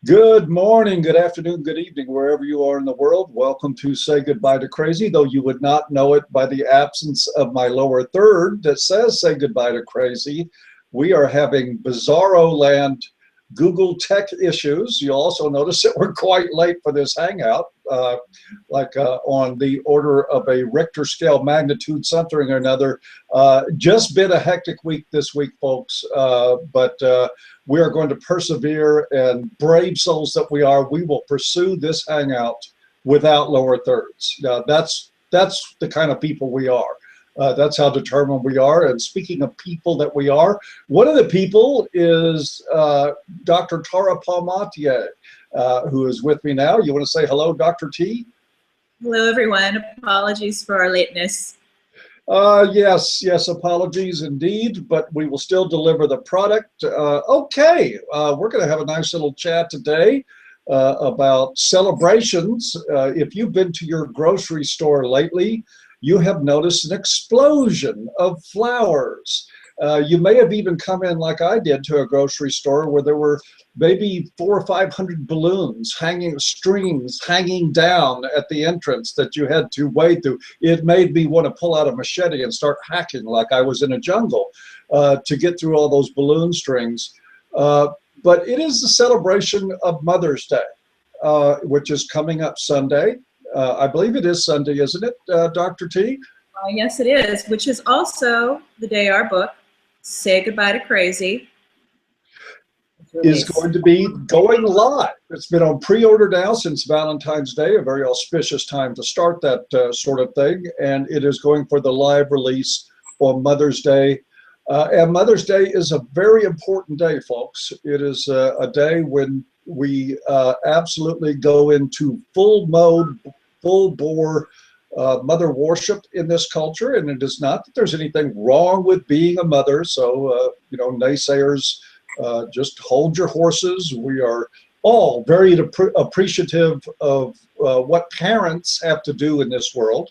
Good morning, good afternoon, good evening, wherever you are in the world. Welcome to Say Goodbye to Crazy, though you would not know it by the absence of my lower third that says Say Goodbye to Crazy. We are having bizarro land Google tech issues. You'll also notice that we're quite late for this hangout, on the order of a Richter scale magnitude something or another. Just been a hectic week this week, folks, but we are going to persevere, and brave souls that we are, we will pursue this hangout without lower thirds. Now, that's the kind of people we are. That's how determined we are. And speaking of people that we are, one of the people is Dr. Tara Palmatier, who is with me now. You want to say hello, Dr. T? Hello, everyone. Apologies for our lateness. Yes, apologies indeed, but we will still deliver the product. Okay, we're going to have a nice little chat today about celebrations. If you've been to your grocery store lately, you have noticed an explosion of flowers. You may have even come in, like I did, to a grocery store where there were maybe 400 or 500 balloons strings hanging down at the entrance that you had to wade through. It made me want to pull out a machete and start hacking like I was in a jungle to get through all those balloon strings. But it is the celebration of Mother's Day, which is coming up Sunday. I believe it is Sunday, isn't it, Dr. T? Yes, it is, which is also the day our book, Say Goodbye to Crazy, is going to be going live. It's been on pre-order now since Valentine's Day, a very auspicious time to start that sort of thing, and it is going for the live release on Mother's Day. And Mother's Day is a very important day, folks. It is a day when we absolutely go into full mode, full bore mother worship in this culture. And it is not that there's anything wrong with being a mother. So, naysayers, just hold your horses. We are all very appreciative of what parents have to do in this world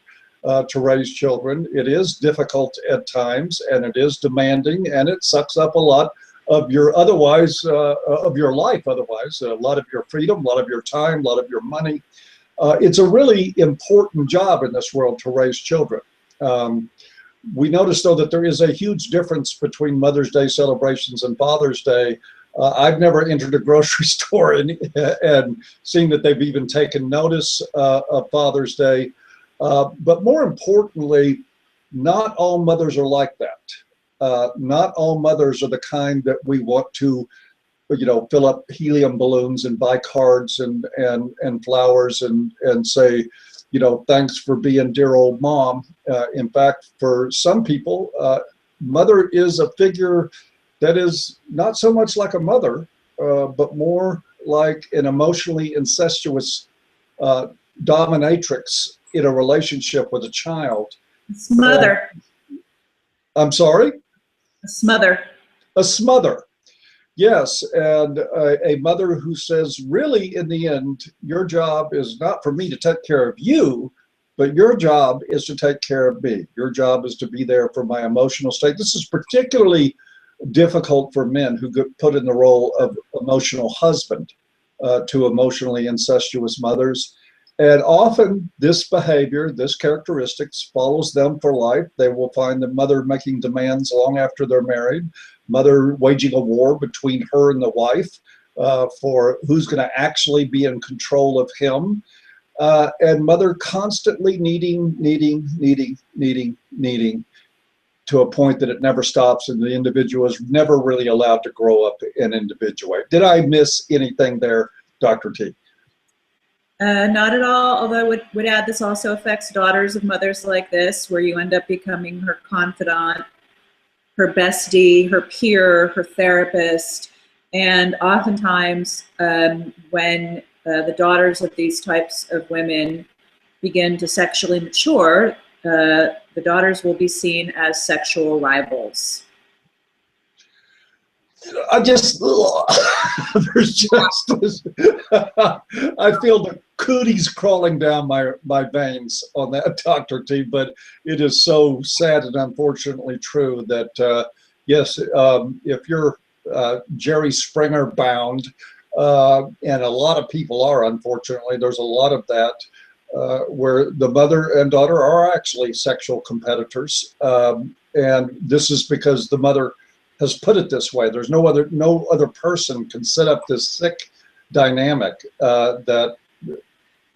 to raise children. It is difficult at times, and it is demanding, and it sucks up a lot of your of your life otherwise, a lot of your freedom, a lot of your time, a lot of your money. It's a really important job in this world to raise children. We notice, though, that there is a huge difference between Mother's Day celebrations and Father's Day. I've never entered a grocery store and seen that they've even taken notice of Father's Day. But more importantly, not all mothers are like that. Not all mothers are the kind that we want to, fill up helium balloons and buy cards and flowers and say, thanks for being dear old mom. In fact, for some people, mother is a figure that is not so much like a mother, but more like an emotionally incestuous dominatrix in a relationship with a child. Smother. I'm sorry? A smother. A smother. Yes, and a mother who says, really, in the end, your job is not for me to take care of you, but your job is to take care of me. Your job is to be there for my emotional state. This is particularly difficult for men who get put in the role of emotional husband to emotionally incestuous mothers. And often this behavior, this characteristics follows them for life. They will find the mother making demands long after they're married, mother waging a war between her and the wife for who's going to actually be in control of him, and mother constantly needing to a point that it never stops, and the individual is never really allowed to grow up and individuate. Did I miss anything there, Dr. T? Not at all, although I would add this also affects daughters of mothers like this, where you end up becoming her confidant, her bestie, her peer, her therapist. And oftentimes when the daughters of these types of women begin to sexually mature, the daughters will be seen as sexual rivals. I just, there's just this, I feel the cooties crawling down my veins on that, Dr. T, but it is so sad and unfortunately true that, yes, if you're Jerry Springer bound, and a lot of people are, unfortunately. There's a lot of that where the mother and daughter are actually sexual competitors. And this is because the mother has put it this way. There's no other person can set up this sick dynamic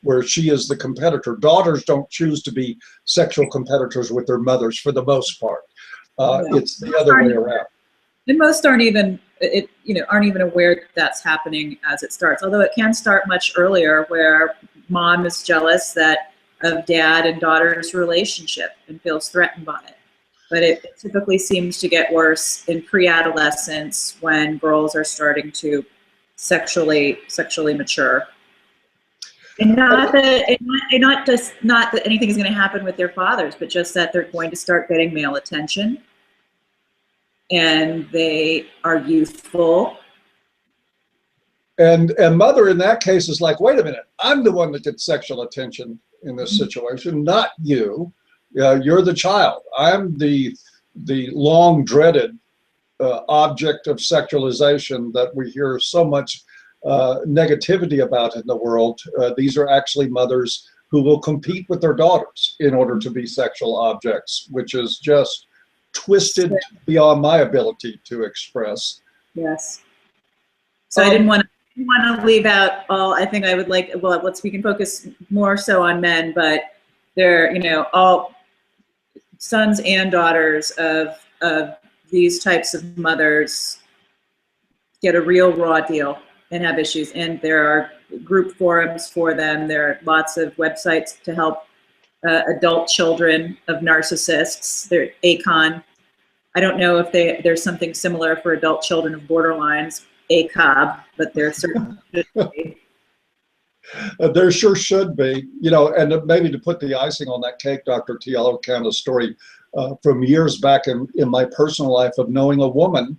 where she is the competitor. Daughters don't choose to be sexual competitors with their mothers for the most part. It's the other way around. And most aren't even aware that that's happening as it starts. Although it can start much earlier, where mom is jealous of dad and daughter's relationship and feels threatened by it. But it typically seems to get worse in pre-adolescence when girls are starting to sexually mature. And not that anything is going to happen with their fathers, but just that they're going to start getting male attention, and they are youthful. And mother in that case is like, wait a minute, I'm the one that gets sexual attention in this situation, not you. You're the child. I'm the long dreaded object of sexualization that we hear so much negativity about in the world. These are actually mothers who will compete with their daughters in order to be sexual objects, which is just twisted beyond my ability to express. Yes. So I didn't want to leave out all. I think I would like. Well, we can focus more so on men, but they're all sons and daughters of these types of mothers get a real raw deal and have issues. And there are group forums for them. There are lots of websites to help adult children of narcissists. They're ACON. I don't know if there's something similar for adult children of borderlines, ACOB, but there certainly should be. There sure should be, and maybe to put the icing on that cake, Dr. T, I'll recount a story from years back in my personal life of knowing a woman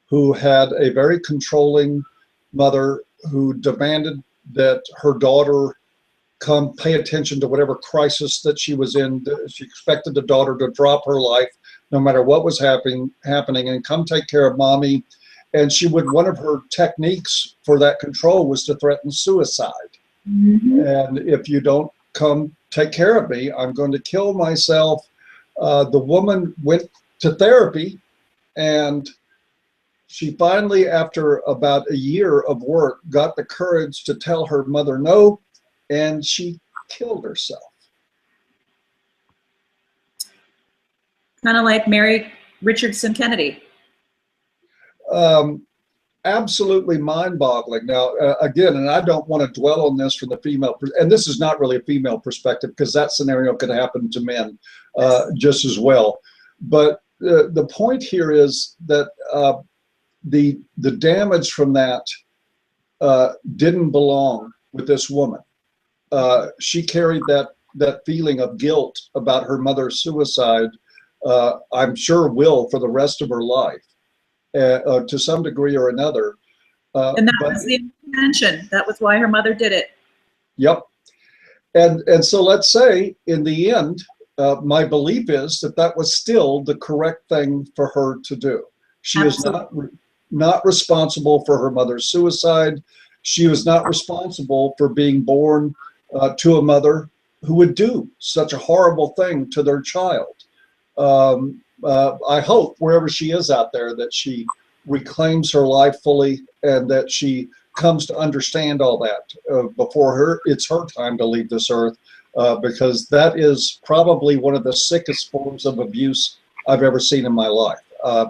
who had a very controlling mother who demanded that her daughter come pay attention to whatever crisis that she was in. She expected the daughter to drop her life no matter what was happening and come take care of mommy. And one of her techniques for that control was to threaten suicide. Mm-hmm. And if you don't come take care of me, I'm going to kill myself. The woman went to therapy, and she finally, after about a year of work, got the courage to tell her mother no, and she killed herself. Kind of like Mary Richardson Kennedy. Absolutely mind-boggling. Now, again, and I don't want to dwell on this from the female, and this is not really a female perspective because that scenario could happen to men just as well. But the point here is that the damage from that didn't belong with this woman. She carried that feeling of guilt about her mother's suicide, I'm sure will for the rest of her life. To some degree or another. And that was the intention. That was why her mother did it. Yep. And so let's say in the end, my belief is that was still the correct thing for her to do. She Absolutely. Is not responsible for her mother's suicide. She was not responsible for being born to a mother who would do such a horrible thing to their child. I hope wherever she is out there that she reclaims her life fully and that she comes to understand all that before it's her time to leave this earth, because that is probably one of the sickest forms of abuse I've ever seen in my life.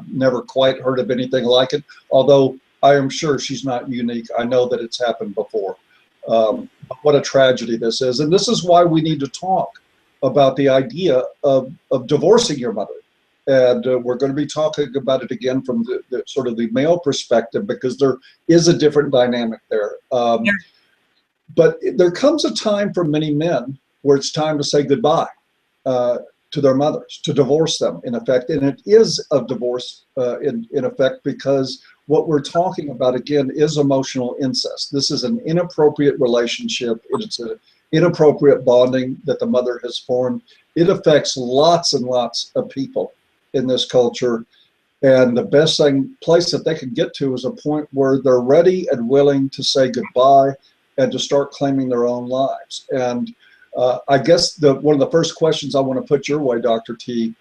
Never quite heard of anything like it, although I am sure she's not unique. I know that it's happened before. What a tragedy this is. And this is why we need to talk about the idea of divorcing your mother. And we're going to be talking about it again from the sort of the male perspective, because there is a different dynamic there. But there comes a time for many men where it's time to say goodbye to their mothers, to divorce them, in effect. And it is a divorce in effect, because what we're talking about, again, is emotional incest. This is an inappropriate relationship. It's an inappropriate bonding that the mother has formed. It affects lots and lots of people in this culture. And the best place that they can get to is a point where they're ready and willing to say goodbye and to start claiming their own lives. And I guess one of the first questions I want to put your way, Dr. T,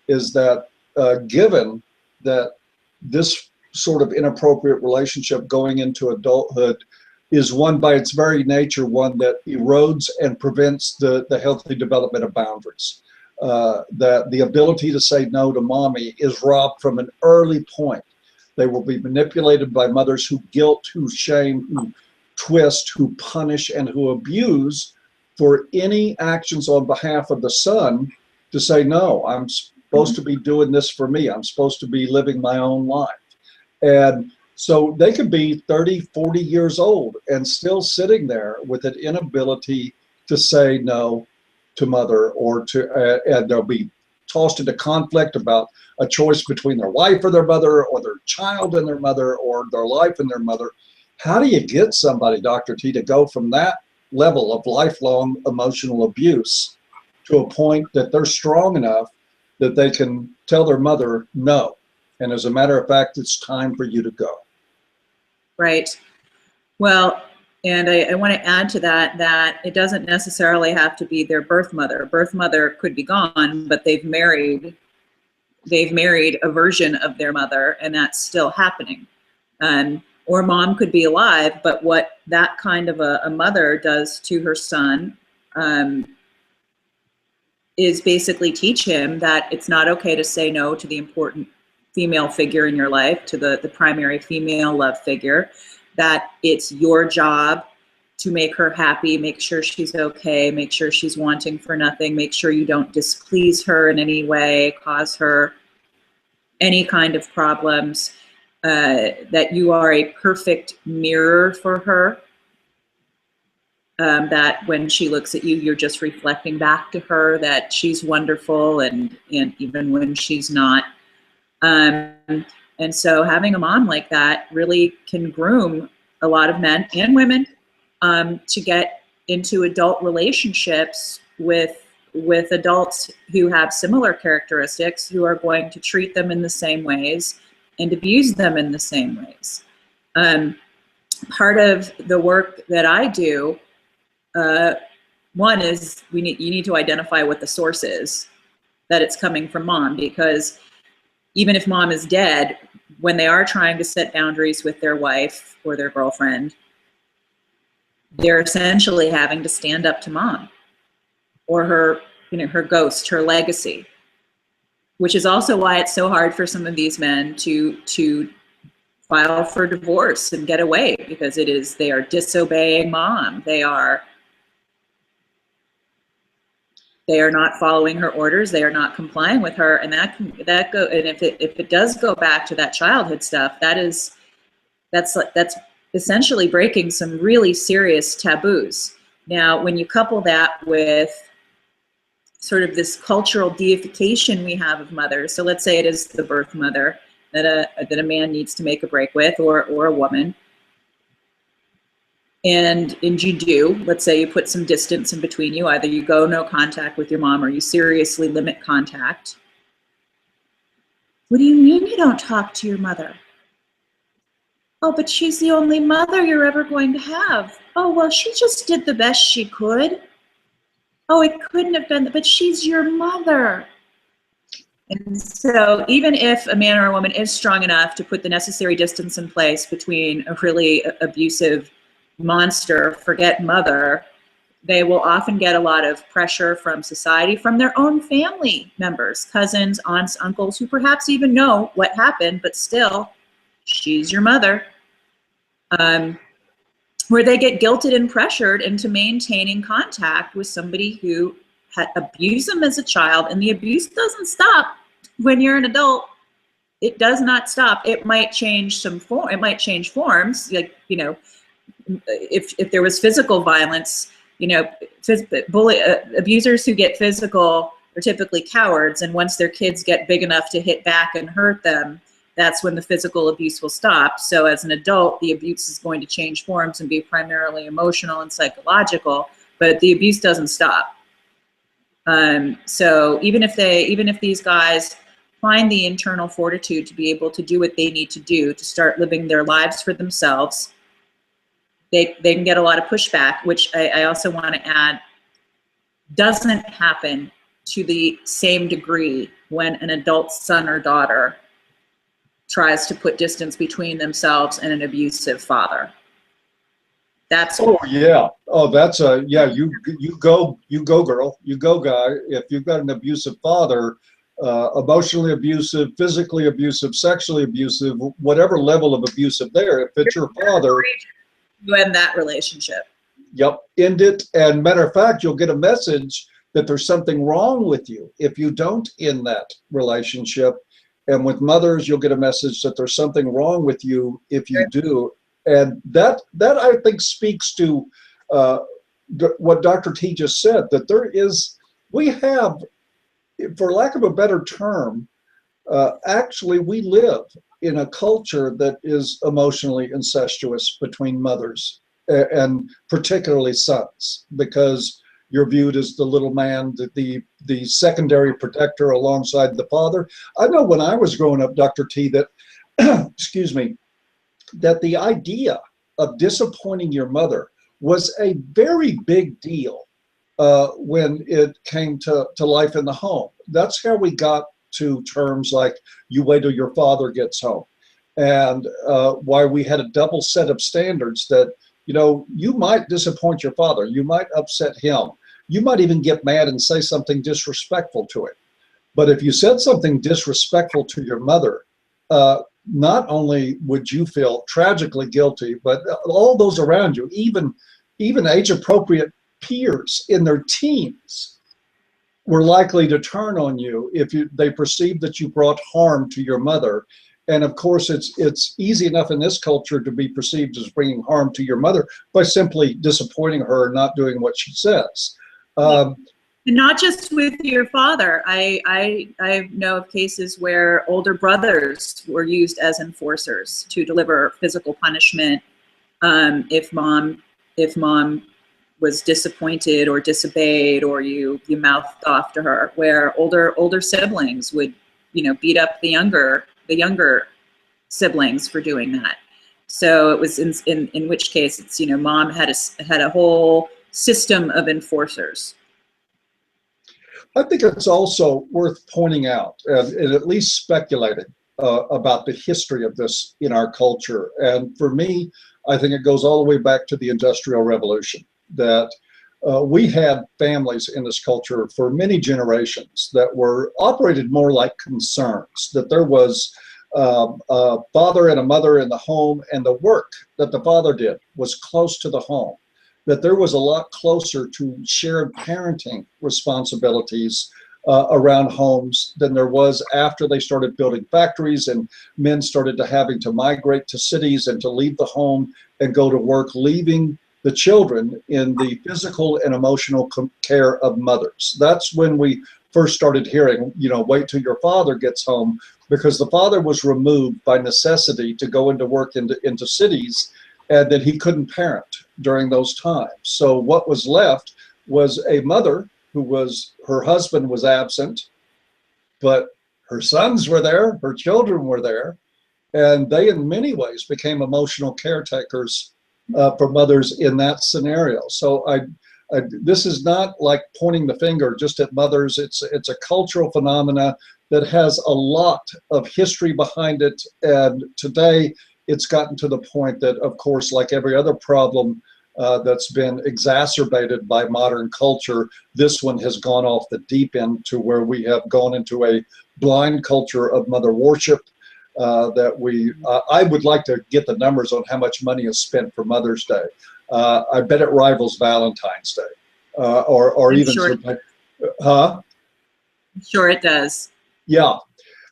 is that given that this sort of inappropriate relationship going into adulthood is one by its very nature, one that erodes and prevents the healthy development of boundaries. That the ability to say no to mommy is robbed from an early point. They will be manipulated by mothers who guilt, who shame, who twist, who punish, and who abuse for any actions on behalf of the son to say, no, I'm supposed to be doing this for me. I'm supposed to be living my own life. And so they could be 30, 40 years old and still sitting there with an inability to say no to mother, or to, and they'll be tossed into conflict about a choice between their wife or their mother, or their child and their mother, or their life and their mother. How do you get somebody, Dr. T, to go from that level of lifelong emotional abuse to a point that they're strong enough that they can tell their mother no? And as a matter of fact, it's time for you to go. Right. Well, and I want to add to that it doesn't necessarily have to be their birth mother. Birth mother could be gone, but they've married a version of their mother, and that's still happening. Or mom could be alive, but what that kind of a mother does to her son is basically teach him that it's not okay to say no to the important female figure in your life, to the primary female love figure, that it's your job to make her happy, make sure she's okay, make sure she's wanting for nothing, make sure you don't displease her in any way, cause her any kind of problems, that you are a perfect mirror for her, that when she looks at you, you're just reflecting back to her that she's wonderful, and even when she's not. And so having a mom like that really can groom a lot of men and women to get into adult relationships with adults who have similar characteristics, who are going to treat them in the same ways and abuse them in the same ways. Part of the work that I do, one is you need to identify what the source is, that it's coming from mom, because even if mom is dead, when they are trying to set boundaries with their wife or their girlfriend, they're essentially having to stand up to mom or her, her ghost, her legacy, which is also why it's so hard for some of these men to file for divorce and get away, because they are disobeying mom. They are not following her orders. They are not complying with her, and and if it does go back to that childhood stuff, that's essentially breaking some really serious taboos. Now, when you couple that with sort of this cultural deification we have of mothers, so let's say it is the birth mother that a man needs to make a break with, or a woman. And you do, let's say you put some distance in between you, either you go no contact with your mom or you seriously limit contact. What do you mean you don't talk to your mother? Oh, but she's the only mother you're ever going to have. Oh, well, she just did the best she could. Oh, it couldn't have been, but she's your mother. And so even if a man or a woman is strong enough to put the necessary distance in place between a really abusive monster, forget mother, they will often get a lot of pressure from society, from their own family members, cousins, aunts, uncles, who perhaps even know what happened, but still, she's your mother. Where they get guilted and pressured into maintaining contact with somebody who had abused them as a child, and the abuse doesn't stop when you're an adult. It does not stop. It might change some form. It might change forms, like, if there was physical violence, abusers who get physical are typically cowards, and once their kids get big enough to hit back and hurt them, that's when the physical abuse will stop. So as an adult, the abuse is going to change forms and be primarily emotional and psychological, but the abuse doesn't stop. So even if these guys find the internal fortitude to be able to do what they need to do to start living their lives for themselves, they can get a lot of pushback, which I also want to add, doesn't happen to the same degree when an adult son or daughter tries to put distance between themselves and an abusive father. That's oh yeah, oh that's a yeah. You go girl, you go guy. If you've got an abusive father, emotionally abusive, physically abusive, sexually abusive, whatever level of abusive there, if it's your father, you end that relationship. Yep, end it. And matter of fact, you'll get a message that there's something wrong with you if you don't end that relationship. And with mothers, you'll get a message that there's something wrong with you if you do. And that I think speaks to what Dr. T just said, that we have, for lack of a better term, actually we live in a culture that is emotionally incestuous between mothers and particularly sons, because you're viewed as the little man, the secondary protector alongside the father. I know when I was growing up, Dr. T, that, excuse me, that the idea of disappointing your mother was a very big deal when it came to life in the home. That's how we got to terms like, you wait till your father gets home. And why we had a double set of standards that, you know, you might disappoint your father, you might upset him, you might even get mad and say something disrespectful to him. But if you said something disrespectful to your mother, not only would you feel tragically guilty, but all those around you, even age-appropriate peers in their teens, were likely to turn on you if they perceived that you brought harm to your mother. And of course, it's easy enough in this culture to be perceived as bringing harm to your mother by simply disappointing her and not doing what she says. Not just with your father. I know of cases where older brothers were used as enforcers to deliver physical punishment if mom was disappointed or disobeyed, or you mouthed off to her, where older siblings would, you know, beat up the younger siblings for doing that. So it was in which case it's, you know, mom had a whole system of enforcers. I think it's also worth pointing out and at least speculating about the history of this in our culture. And for me, I think it goes all the way back to the Industrial Revolution, that we had families in this culture for many generations that were operated more like concerns, that there was a father and a mother in the home, and the work that the father did was close to the home, that there was a lot closer to shared parenting responsibilities around homes than there was after they started building factories and men started having to migrate to cities and to leave the home and go to work, leaving the children in the physical and emotional care of mothers. That's when we first started hearing, you know, wait till your father gets home, because the father was removed by necessity to go into work into cities, and that he couldn't parent during those times. So what was left was a mother her husband was absent, but her sons were there, her children were there, and they in many ways became emotional caretakers for mothers in that scenario. So this is not like pointing the finger just at mothers. It's a cultural phenomena that has a lot of history behind it, and today it's gotten to the point that, of course, like every other problem that's been exacerbated by modern culture, this one has gone off the deep end to where we have gone into a blind culture of mother worship. I would like to get the numbers on how much money is spent for Mother's Day. I bet it rivals Valentine's Day, or even sure. Huh? I'm sure it does. Yeah.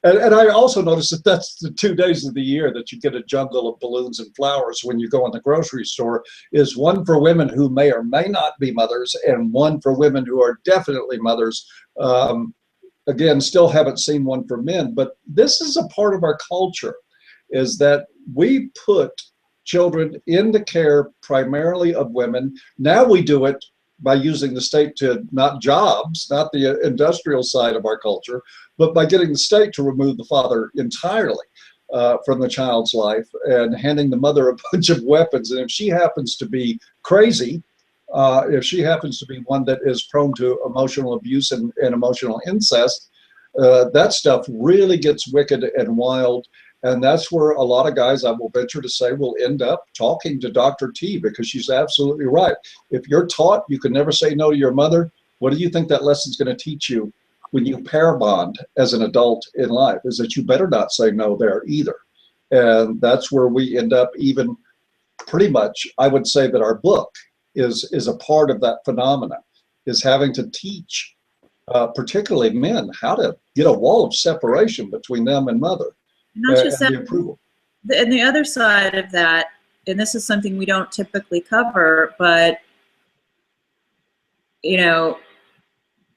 And I also noticed that that's the 2 days of the year that you get a jungle of balloons and flowers when you go in the grocery store, is one for women who may or may not be mothers, and one for women who are definitely mothers. Again, still haven't seen one for men, but this is a part of our culture, is that we put children in the care primarily of women. Now we do it by using the state to, not jobs, not the industrial side of our culture, but by getting the state to remove the father entirely from the child's life and handing the mother a bunch of weapons. And if she happens to be crazy, if she happens to be one that is prone to emotional abuse and emotional incest, that stuff really gets wicked and wild. And that's where a lot of guys, I will venture to say, will end up talking to Dr. T, because she's absolutely right. If you're taught you can never say no to your mother, what do you think that lesson's going to teach you when you pair bond as an adult in life? Is that you better not say no there either. And that's where we end up. Even pretty much, I would say that our book is a part of that phenomena, is having to teach particularly men how to get a wall of separation between them and mother. Not just that, the approval. And the other side of that, and this is something we don't typically cover, but, you know,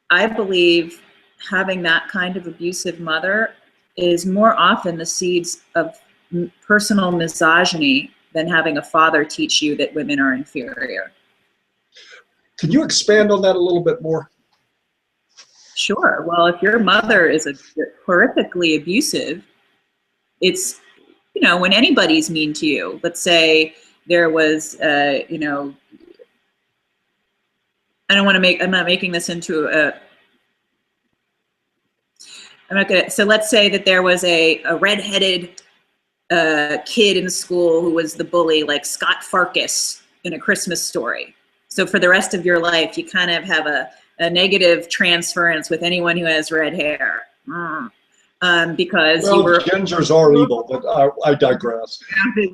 I believe having that kind of abusive mother is more often the seeds of personal misogyny than having a father teach you that women are inferior. Can you expand on that a little bit more? Sure. Well, if your mother is horrifically abusive, it's, you know, when anybody's mean to you, let's say there was, you know, I'm not making this into so let's say that there was a redheaded kid in school who was the bully, like Scott Farkas in A Christmas Story. So for the rest of your life, you kind of have a negative transference with anyone who has red hair. Because well, gingers are evil, but I digress.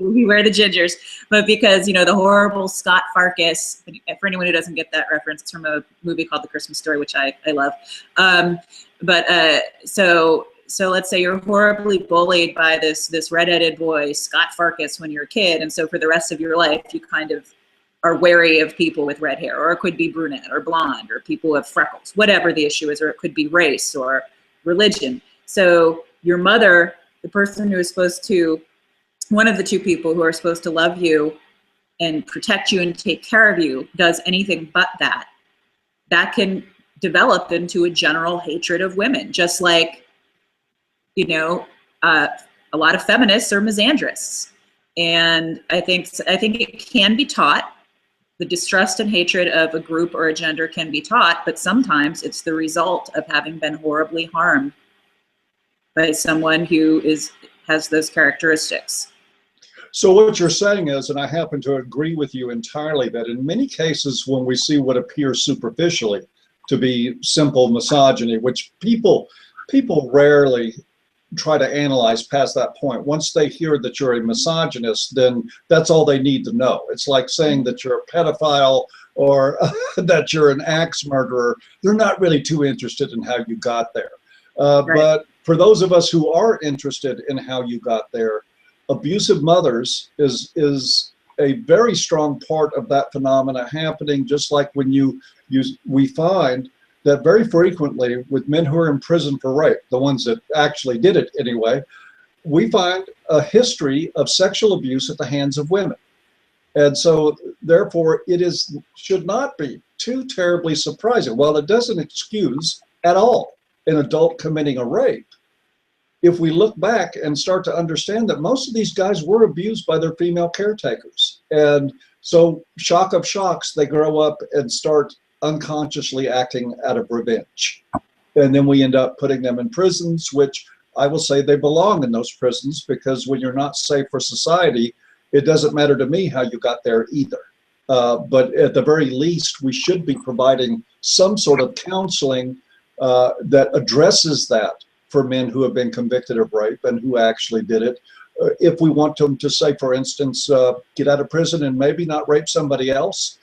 We wear the gingers, but because, you know, the horrible Scott Farkas, for anyone who doesn't get that reference, it's from a movie called The Christmas Story, which I love. So let's say you're horribly bullied by this redheaded boy, Scott Farkas, when you're a kid, and so for the rest of your life, you kind of are wary of people with red hair, or it could be brunette or blonde, or people who have freckles, whatever the issue is, or it could be race or religion. So your mother, the person who is supposed to, one of the two people who are supposed to love you and protect you and take care of you, does anything but that. That can develop into a general hatred of women, just like, you know, a lot of feminists are misandrists. And I think it can be taught. The distrust and hatred of a group or a gender can be taught, but sometimes it's the result of having been horribly harmed by someone who has those characteristics. So what you're saying is, and I happen to agree with you entirely, that in many cases when we see what appears superficially to be simple misogyny, which people rarely try to analyze past that point. Once they hear that you're a misogynist, then that's all they need to know. It's like saying that you're a pedophile or that you're an axe murderer. They're not really too interested in how you got there. Right. But for those of us who are interested in how you got there, abusive mothers is a very strong part of that phenomena happening, just like when we find that very frequently with men who are in prison for rape, the ones that actually did it anyway, we find a history of sexual abuse at the hands of women. And so therefore should not be too terribly surprising. While it doesn't excuse at all an adult committing a rape, if we look back and start to understand that most of these guys were abused by their female caretakers. And so shock of shocks, they grow up and start unconsciously acting out of revenge. And then we end up putting them in prisons, which I will say they belong in those prisons, because when you're not safe for society, it doesn't matter to me how you got there either. But at the very least, we should be providing some sort of counseling that addresses that for men who have been convicted of rape and who actually did it. If we want them to, say, for instance, get out of prison and maybe not rape somebody else,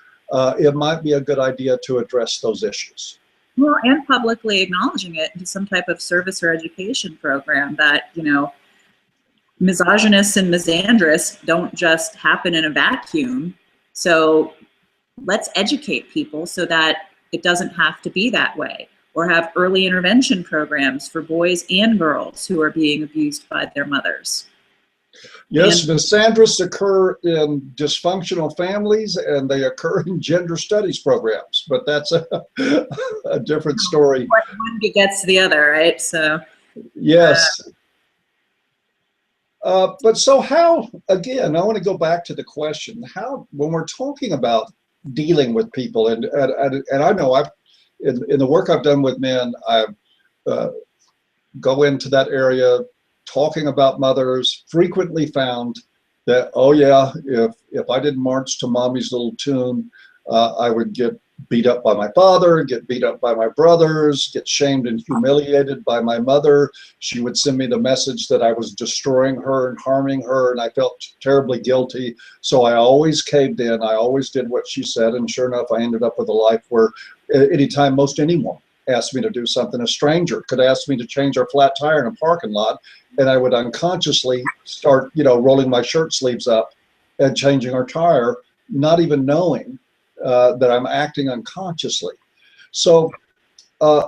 it might be a good idea to address those issues. Well, and publicly acknowledging it into some type of service or education program that, you know, misogynists and misandrists don't just happen in a vacuum. So let's educate people so that it doesn't have to be that way, or have early intervention programs for boys and girls who are being abused by their mothers. Yes, misandrists occur in dysfunctional families and they occur in gender studies programs, but that's a different story. One begets the other, right? So yes. But so how, again, I want to go back to the question, how, when we're talking about dealing with people, and I know I've, in the work I've done with men, I go into that area talking about mothers, frequently found that, oh yeah, if I didn't march to mommy's little tune, I would get beat up by my father, get beat up by my brothers, get shamed and humiliated by my mother. She would send me the message that I was destroying her and harming her, and I felt terribly guilty. So I always caved in. I always did what she said, and sure enough, I ended up with a life where anytime most anyone asked me to do something, a stranger could ask me to change our flat tire in a parking lot, and I would unconsciously start, rolling my shirt sleeves up and changing our tire, not even knowing that I'm acting unconsciously. So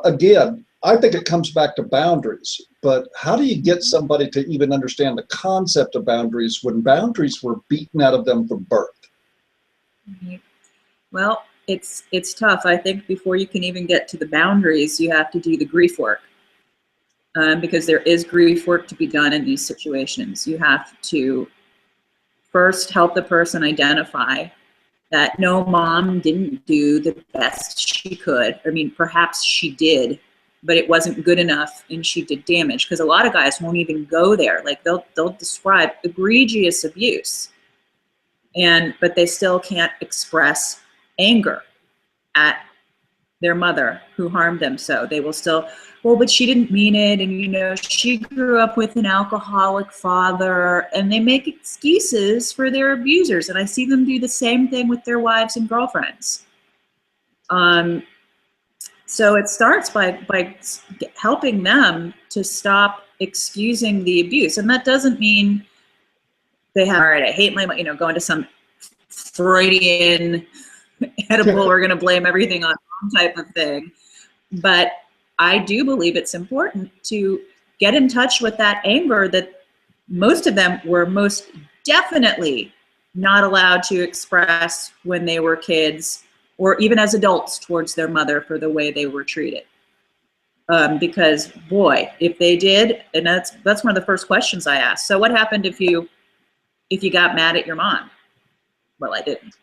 again, I think it comes back to boundaries, but how do you get somebody to even understand the concept of boundaries when boundaries were beaten out of them from birth? Well, it's tough. I think before you can even get to the boundaries, you have to do the grief work. Because there is grief work to be done in these situations. You have to first help the person identify that no, mom didn't do the best she could. I mean, perhaps she did, but it wasn't good enough and she did damage. Because a lot of guys won't even go there. Like they'll describe egregious abuse, but they still can't express anger at their mother who harmed them. So they will still, well, but she didn't mean it, and she grew up with an alcoholic father, and they make excuses for their abusers. And I see them do the same thing with their wives and girlfriends. So it starts by helping them to stop excusing the abuse. And that doesn't mean they have, all right, I hate my, going to some Freudian edible, we're going to blame everything on mom type of thing. But I do believe it's important to get in touch with that anger that most of them were most definitely not allowed to express when they were kids or even as adults towards their mother for the way they were treated. Because boy, if they did, and that's one of the first questions I asked. So what happened if you got mad at your mom? Well, I didn't.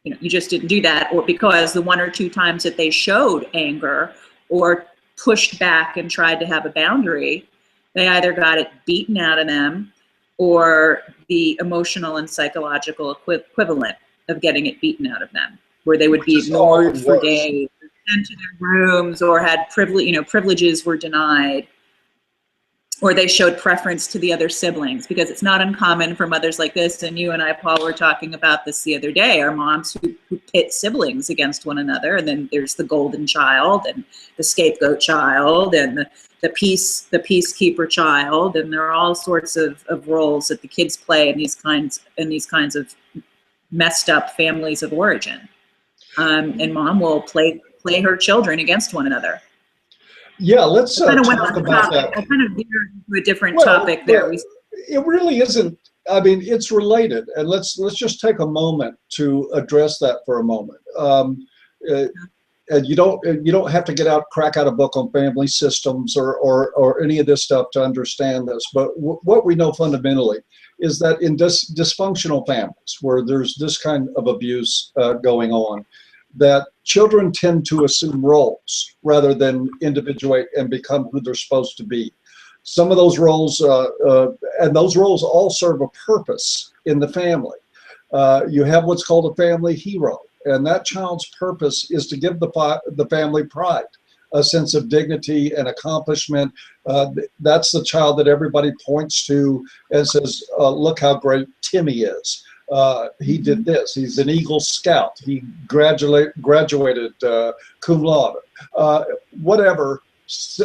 You just didn't do that, or because the one or two times that they showed anger or pushed back and tried to have a boundary, they either got it beaten out of them or the emotional and psychological equivalent of getting it beaten out of them, where they would be ignored for days, sent to their rooms, or had privileges were denied, or they showed preference to the other siblings. Because it's not uncommon for mothers like this, and you and I, Paul, were talking about this the other day, are moms who pit siblings against one another, and then there's the golden child and the scapegoat child and the peacekeeper child, and there are all sorts of roles that the kids play in these kinds of messed up families of origin. And mom will play her children against one another. Yeah, let's talk about that. I kind of veered to a different topic there. It really isn't. I mean, it's related, and let's just take a moment to address that for a moment. And you don't have to crack out a book on family systems or any of this stuff to understand this. But what we know fundamentally is that in dysfunctional families where there's this kind of abuse going on, that children tend to assume roles rather than individuate and become who they're supposed to be. Some of those roles, and those roles all serve a purpose in the family. You have what's called a family hero, and that child's purpose is to give the family pride, a sense of dignity and accomplishment. That's the child that everybody points to and says, look how great Timmy is. He did this. He's an Eagle Scout. He graduated cum laude. Whatever,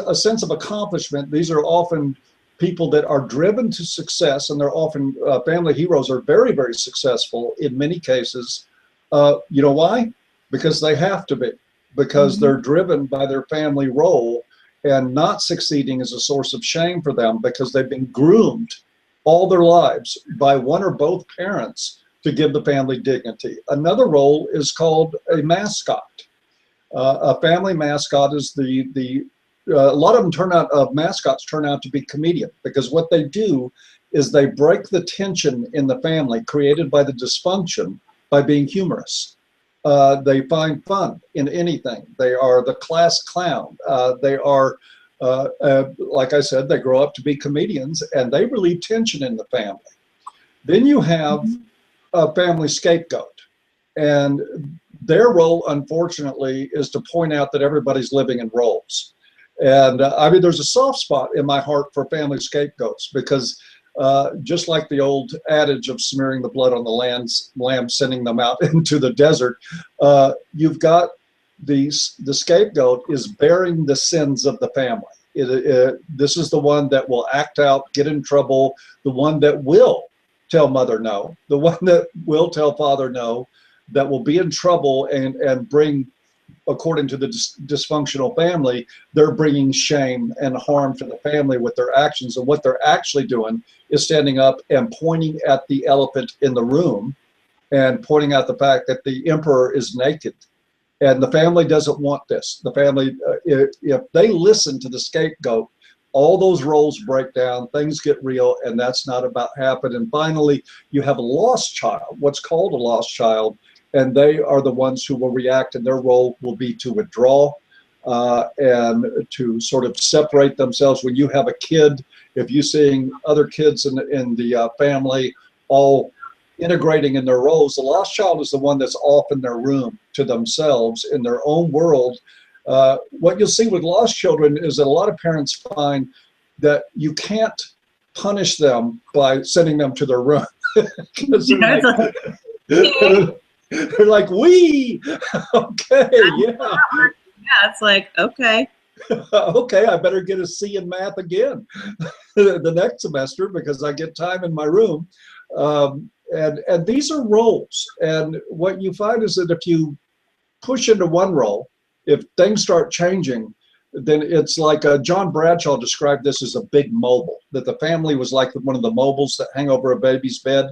a sense of accomplishment. These are often people that are driven to success, and they're often family heroes are very, very successful in many cases. You know why? Because they have to be, because they're driven by their family role, and not succeeding is a source of shame for them because they've been groomed all their lives by one or both parents to give the family dignity. Another role is called a mascot. A family mascot is a lot of them mascots turn out to be comedian, because what they do is they break the tension in the family created by the dysfunction by being humorous. They find fun in anything. They are the class clown. They are, like I said, they grow up to be comedians, and they relieve tension in the family. Then you have a family scapegoat, and their role, unfortunately, is to point out that everybody's living in roles. And I mean, there's a soft spot in my heart for family scapegoats, because just like the old adage of smearing the blood on the lamb, sending them out into the desert, you've got the scapegoat is bearing the sins of the family. This is the one that will act out, get in trouble, the one that will tell mother no, the one that will tell father no, that will be in trouble and bring, according to the dysfunctional family, they're bringing shame and harm to the family with their actions. And what they're actually doing is standing up and pointing at the elephant in the room and pointing out the fact that the emperor is naked. And the family doesn't want this. The family, if they listen to the scapegoat, all those roles break down, things get real, and that's not about happen. And finally, you have a lost child, what's called a lost child, and they are the ones who will react, and their role will be to withdraw and to sort of separate themselves. When you have a kid, if you're seeing other kids in the family all integrating in their roles, the lost child is the one that's off in their room to themselves in their own world. What you'll see with lost children is that a lot of parents find that you can't punish them by sending them to their room. They're like, we, okay, yeah. Yeah, it's like, okay. Okay, I better get a C in math again the next semester because I get time in my room. And these are roles. And what you find is that if you push into one role, if things start changing, then it's like John Bradshaw described this as a big mobile, that the family was like one of the mobiles that hang over a baby's bed.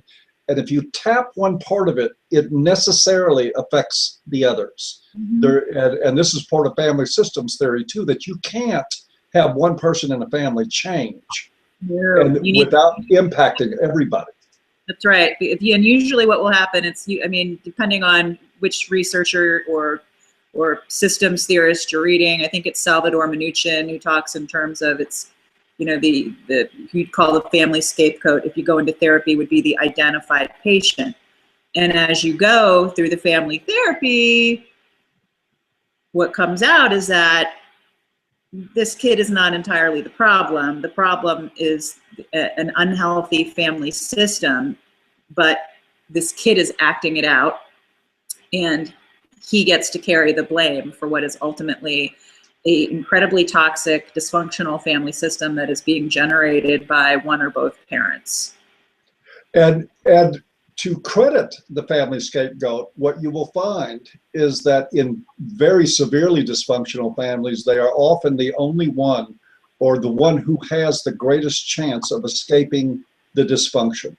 And if you tap one part of it, it necessarily affects the others. And this is part of family systems theory too, that you can't have one person in a family change without impacting everybody. That's right. And usually what will happen, I mean, depending on which researcher or systems theorist you're reading, I think it's Salvador Minuchin who talks in terms of you'd call the family scapegoat, if you go into therapy, would be the identified patient. And as you go through the family therapy, what comes out is that this kid is not entirely the problem. The problem is an unhealthy family system, but this kid is acting it out, and he gets to carry the blame for what is ultimately an incredibly toxic, dysfunctional family system that is being generated by one or both parents. And to credit the family scapegoat, what you will find is that in very severely dysfunctional families, they are often the only one or the one who has the greatest chance of escaping the dysfunction.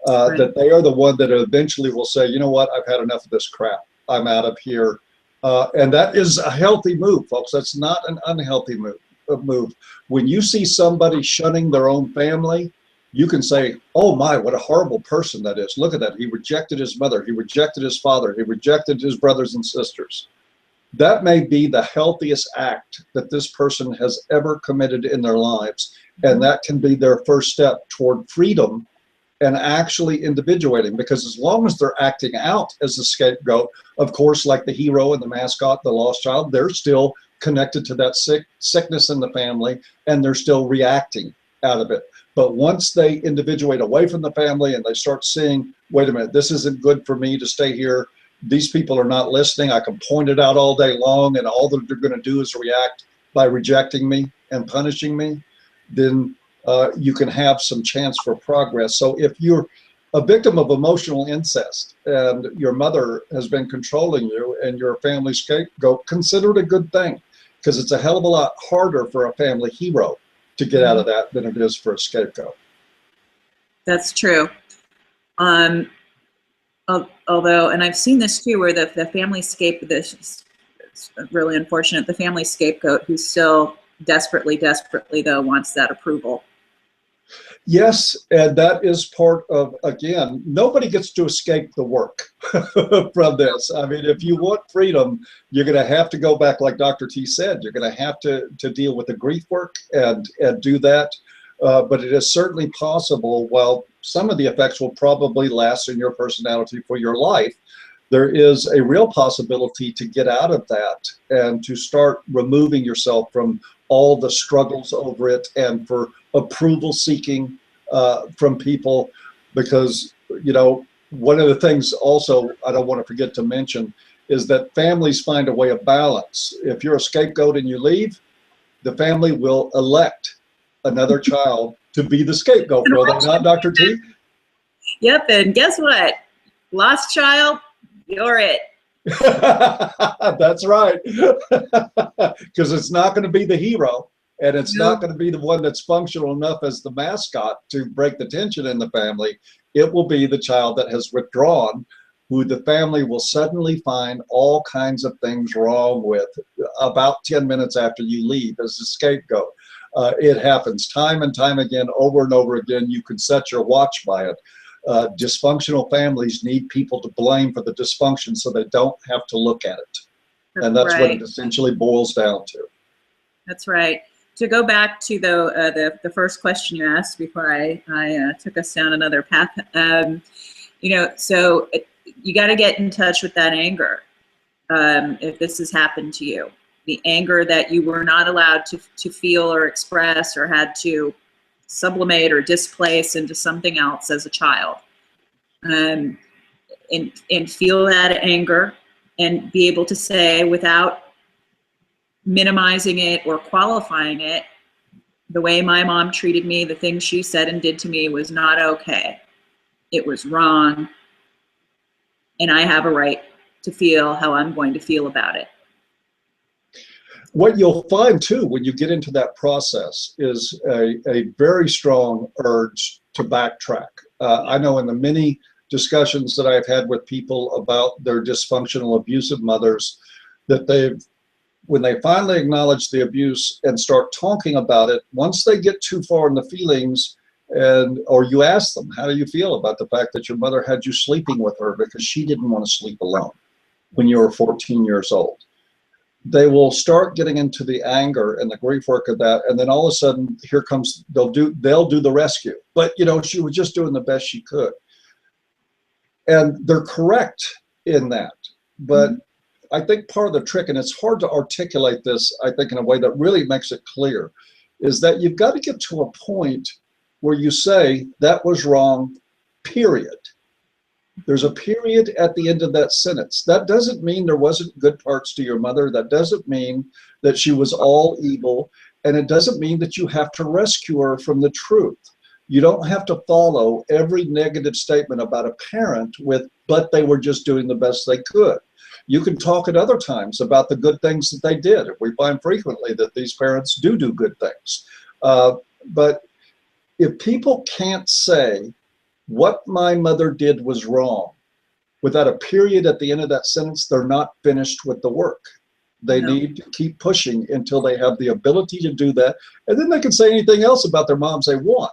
Right. That they are the one that eventually will say, you know what, I've had enough of this crap. I'm out of here. And that is a healthy move, folks. That's not an unhealthy move. When you see somebody shunning their own family, you can say, oh my, what a horrible person that is. Look at that. He rejected his mother. He rejected his father. He rejected his brothers and sisters. That may be the healthiest act that this person has ever committed in their lives. And that can be their first step toward freedom and actually individuating, because as long as they're acting out as the scapegoat, of course, like the hero and the mascot, the lost child, they're still connected to that sickness in the family, and they're still reacting out of it. But once they individuate away from the family and they start seeing, wait a minute, this isn't good for me to stay here. These people are not listening. I can point it out all day long, and all that they're going to do is react by rejecting me and punishing me. Then you can have some chance for progress. So if you're a victim of emotional incest and your mother has been controlling you and you're a family scapegoat, consider it a good thing, because it's a hell of a lot harder for a family hero to get out of that than it is for a scapegoat. That's true. Although, and I've seen this too, where the family scapegoat, this is really unfortunate, the family scapegoat who still desperately though wants that approval. Yes, and that is part of, again, nobody gets to escape the work from this. I mean, if you want freedom, you're going to have to go back, like Dr. T said, you're going to have to deal with the grief work and do that. But it is certainly possible, while some of the effects will probably last in your personality for your life, there is a real possibility to get out of that and to start removing yourself from all the struggles over it and for approval seeking from people. Because, you know, one of the things also I don't want to forget to mention is that families find a way of balance. If you're a scapegoat and you leave, the family will elect another child to be the scapegoat, will they not, Dr. T? Yep, and guess what? Lost child, you're it. That's right. Because it's not going to be the hero, and it's not going to be the one that's functional enough as the mascot to break the tension in the family. It will be the child that has withdrawn, who the family will suddenly find all kinds of things wrong with about 10 minutes after you leave as a scapegoat. It happens time and time again, over and over again. You can set your watch by it. Dysfunctional families need people to blame for the dysfunction so they don't have to look at it. And that's what it essentially boils down to. That's right. To go back to the first question you asked before I took us down another path, you know, so you got to get in touch with that anger if this has happened to you. The anger that you were not allowed to feel or express or had to sublimate or displace into something else as a child. And feel that anger and be able to say, without minimizing it or qualifying it, the way my mom treated me, the things she said and did to me was not okay. It was wrong. And I have a right to feel how I'm going to feel about it. What you'll find too when you get into that process is a very strong urge to backtrack. I know in the many discussions that I've had with people about their dysfunctional, abusive mothers, that when they finally acknowledge the abuse and start talking about it, once they get too far in the feelings, or you ask them, how do you feel about the fact that your mother had you sleeping with her because she didn't want to sleep alone when you were 14 years old? They will start getting into the anger and the grief work of that, and then all of a sudden, here comes, they'll do the rescue. But you know, she was just doing the best she could, and they're correct in that. But I think part of the trick, and it's hard to articulate this, I think, in a way that really makes it clear, is that you've got to get to a point where you say that was wrong, period. There's a period at the end of that sentence. That doesn't mean there wasn't good parts to your mother. That doesn't mean that she was all evil. And it doesn't mean that you have to rescue her from the truth. You don't have to follow every negative statement about a parent with, but they were just doing the best they could. You can talk at other times about the good things that they did. We find frequently that these parents do good things. But if people can't say, what my mother did was wrong, without a period at the end of that sentence, they're not finished with the work. They need to keep pushing until they have the ability to do that. And then they can say anything else about their moms they want.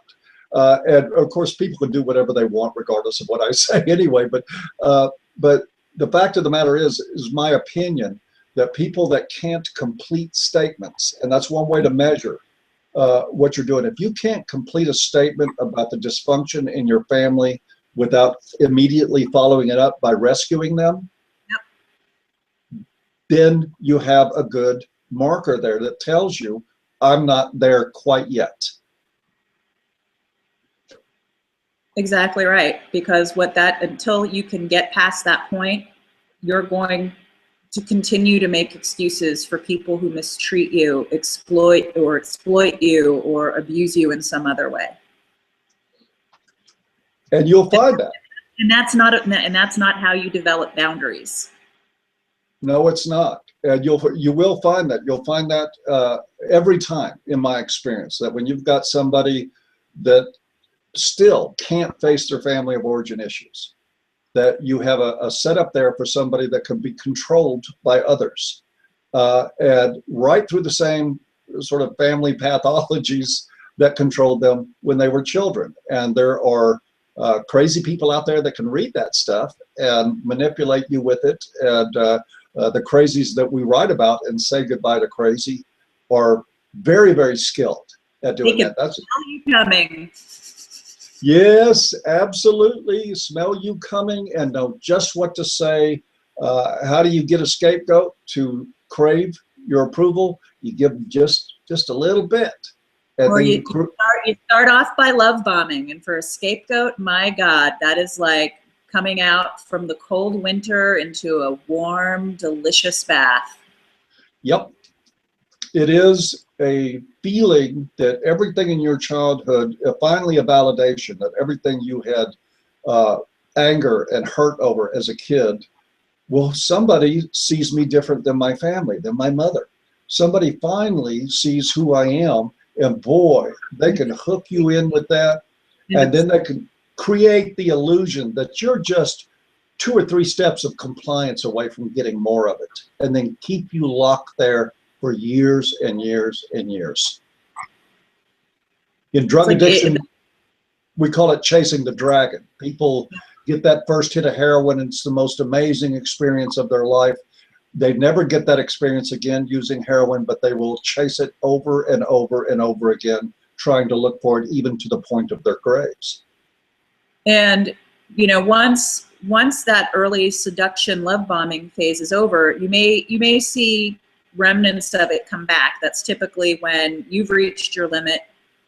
And of course, people can do whatever they want, regardless of what I say anyway. But the fact of the matter is my opinion, that people that can't complete statements, and that's one way to measure what you're doing. If you can't complete a statement about the dysfunction in your family without immediately following it up by rescuing them, then you have a good marker there that tells you, I'm not there quite yet. Exactly right. Because until you can get past that point, you're going to continue to make excuses for people who mistreat you, exploit you, or abuse you in some other way. And you'll find that. And that's not how you develop boundaries. No, it's not. And you will find that. You'll find that every time, in my experience, that when you've got somebody that still can't face their family of origin issues. That you have a setup there for somebody that can be controlled by others. And right through the same sort of family pathologies that controlled them when they were children. And there are crazy people out there that can read that stuff and manipulate you with it. And the crazies that we write about and say goodbye to crazy are very, very skilled at doing that. That's you coming. Yes, absolutely. Smell you coming and know just what to say. How do you get a scapegoat to crave your approval? You give them just a little bit. And or then you start off by love bombing. And for a scapegoat, my God, that is like coming out from the cold winter into a warm, delicious bath. Yep. It is a feeling that everything in your childhood, finally a validation that everything you had anger and hurt over as a kid, well, somebody sees me different than my family, than my mother. Somebody finally sees who I am, and boy, they can hook you in with that, and then they can create the illusion that you're just 2 or 3 steps of compliance away from getting more of it, and then keep you locked there for years and years and years. In drug addiction, we call it chasing the dragon. People get that first hit of heroin, and it's the most amazing experience of their life. They never get that experience again using heroin, but they will chase it over and over and over again, trying to look for it even to the point of their graves. And, you know, once that early seduction love bombing phase is over, you may see remnants of it come back. That's typically when you've reached your limit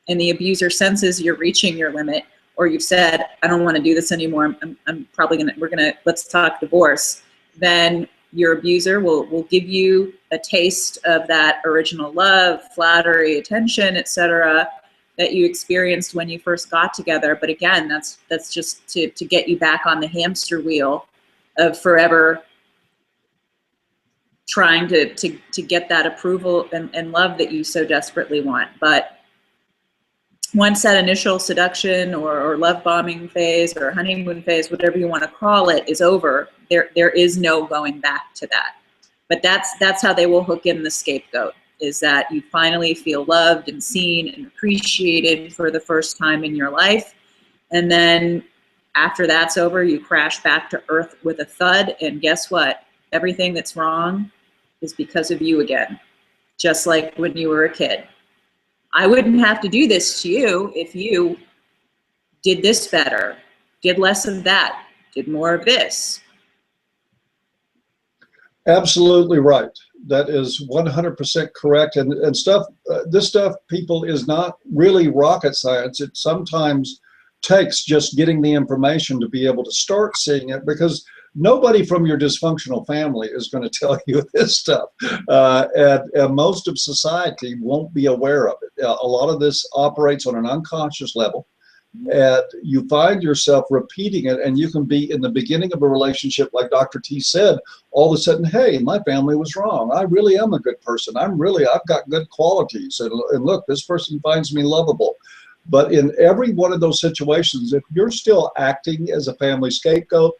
and the abuser senses you're reaching your limit, or you've said, I don't want to do this anymore. I'm probably let's talk divorce. Then your abuser will give you a taste of that original love, flattery, attention, etc., that you experienced when you first got together. But again, that's just to get you back on the hamster wheel of forever trying to get that approval and love that you so desperately want. But once that initial seduction or love bombing phase or honeymoon phase, whatever you want to call it, is over, there is no going back to that. But that's how they will hook in the scapegoat, is that you finally feel loved and seen and appreciated for the first time in your life. And then after that's over, you crash back to earth with a thud. And guess what? Everything that's wrong is because of you again, just like when you were a kid. I wouldn't have to do this to you if you did this better, did less of that, did more of this. Absolutely right. That is 100% correct. And this stuff, people, is not really rocket science. It sometimes takes just getting the information to be able to start seeing it, because nobody from your dysfunctional family is going to tell you this stuff. And most of society won't be aware of it. A lot of this operates on an unconscious level. And you find yourself repeating it, and you can be in the beginning of a relationship, like Dr. T said, all of a sudden, hey, my family was wrong. I really am a good person. I've got good qualities. And look, this person finds me lovable. But in every one of those situations, if you're still acting as a family scapegoat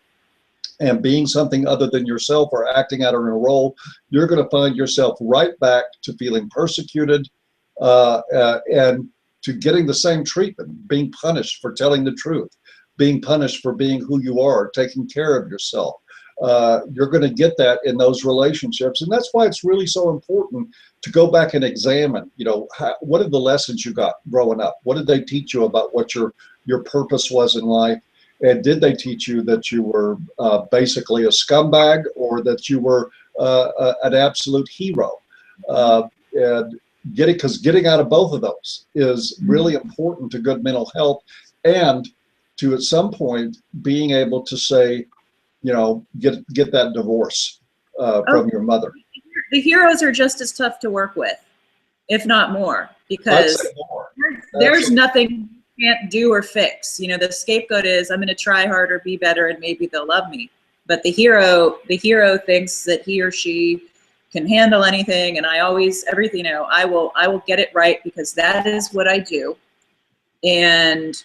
and being something other than yourself, or acting out in a role, you're going to find yourself right back to feeling persecuted and to getting the same treatment, being punished for telling the truth, being punished for being who you are, taking care of yourself. You're going to get that in those relationships. And that's why it's really so important to go back and examine, what are the lessons you got growing up? What did they teach you about what your purpose was in life? And did they teach you that you were basically a scumbag, or that you were an absolute hero? And getting out of both of those is really important to good mental health, and to, at some point, being able to say, get that divorce from your mother. The heroes are just as tough to work with, if not more, because there's nothing you can't do or fix. The scapegoat is, I'm going to try harder, be better, and maybe they'll love me. But the hero thinks that he or she can handle anything, and I will get it right, because that is what I do. And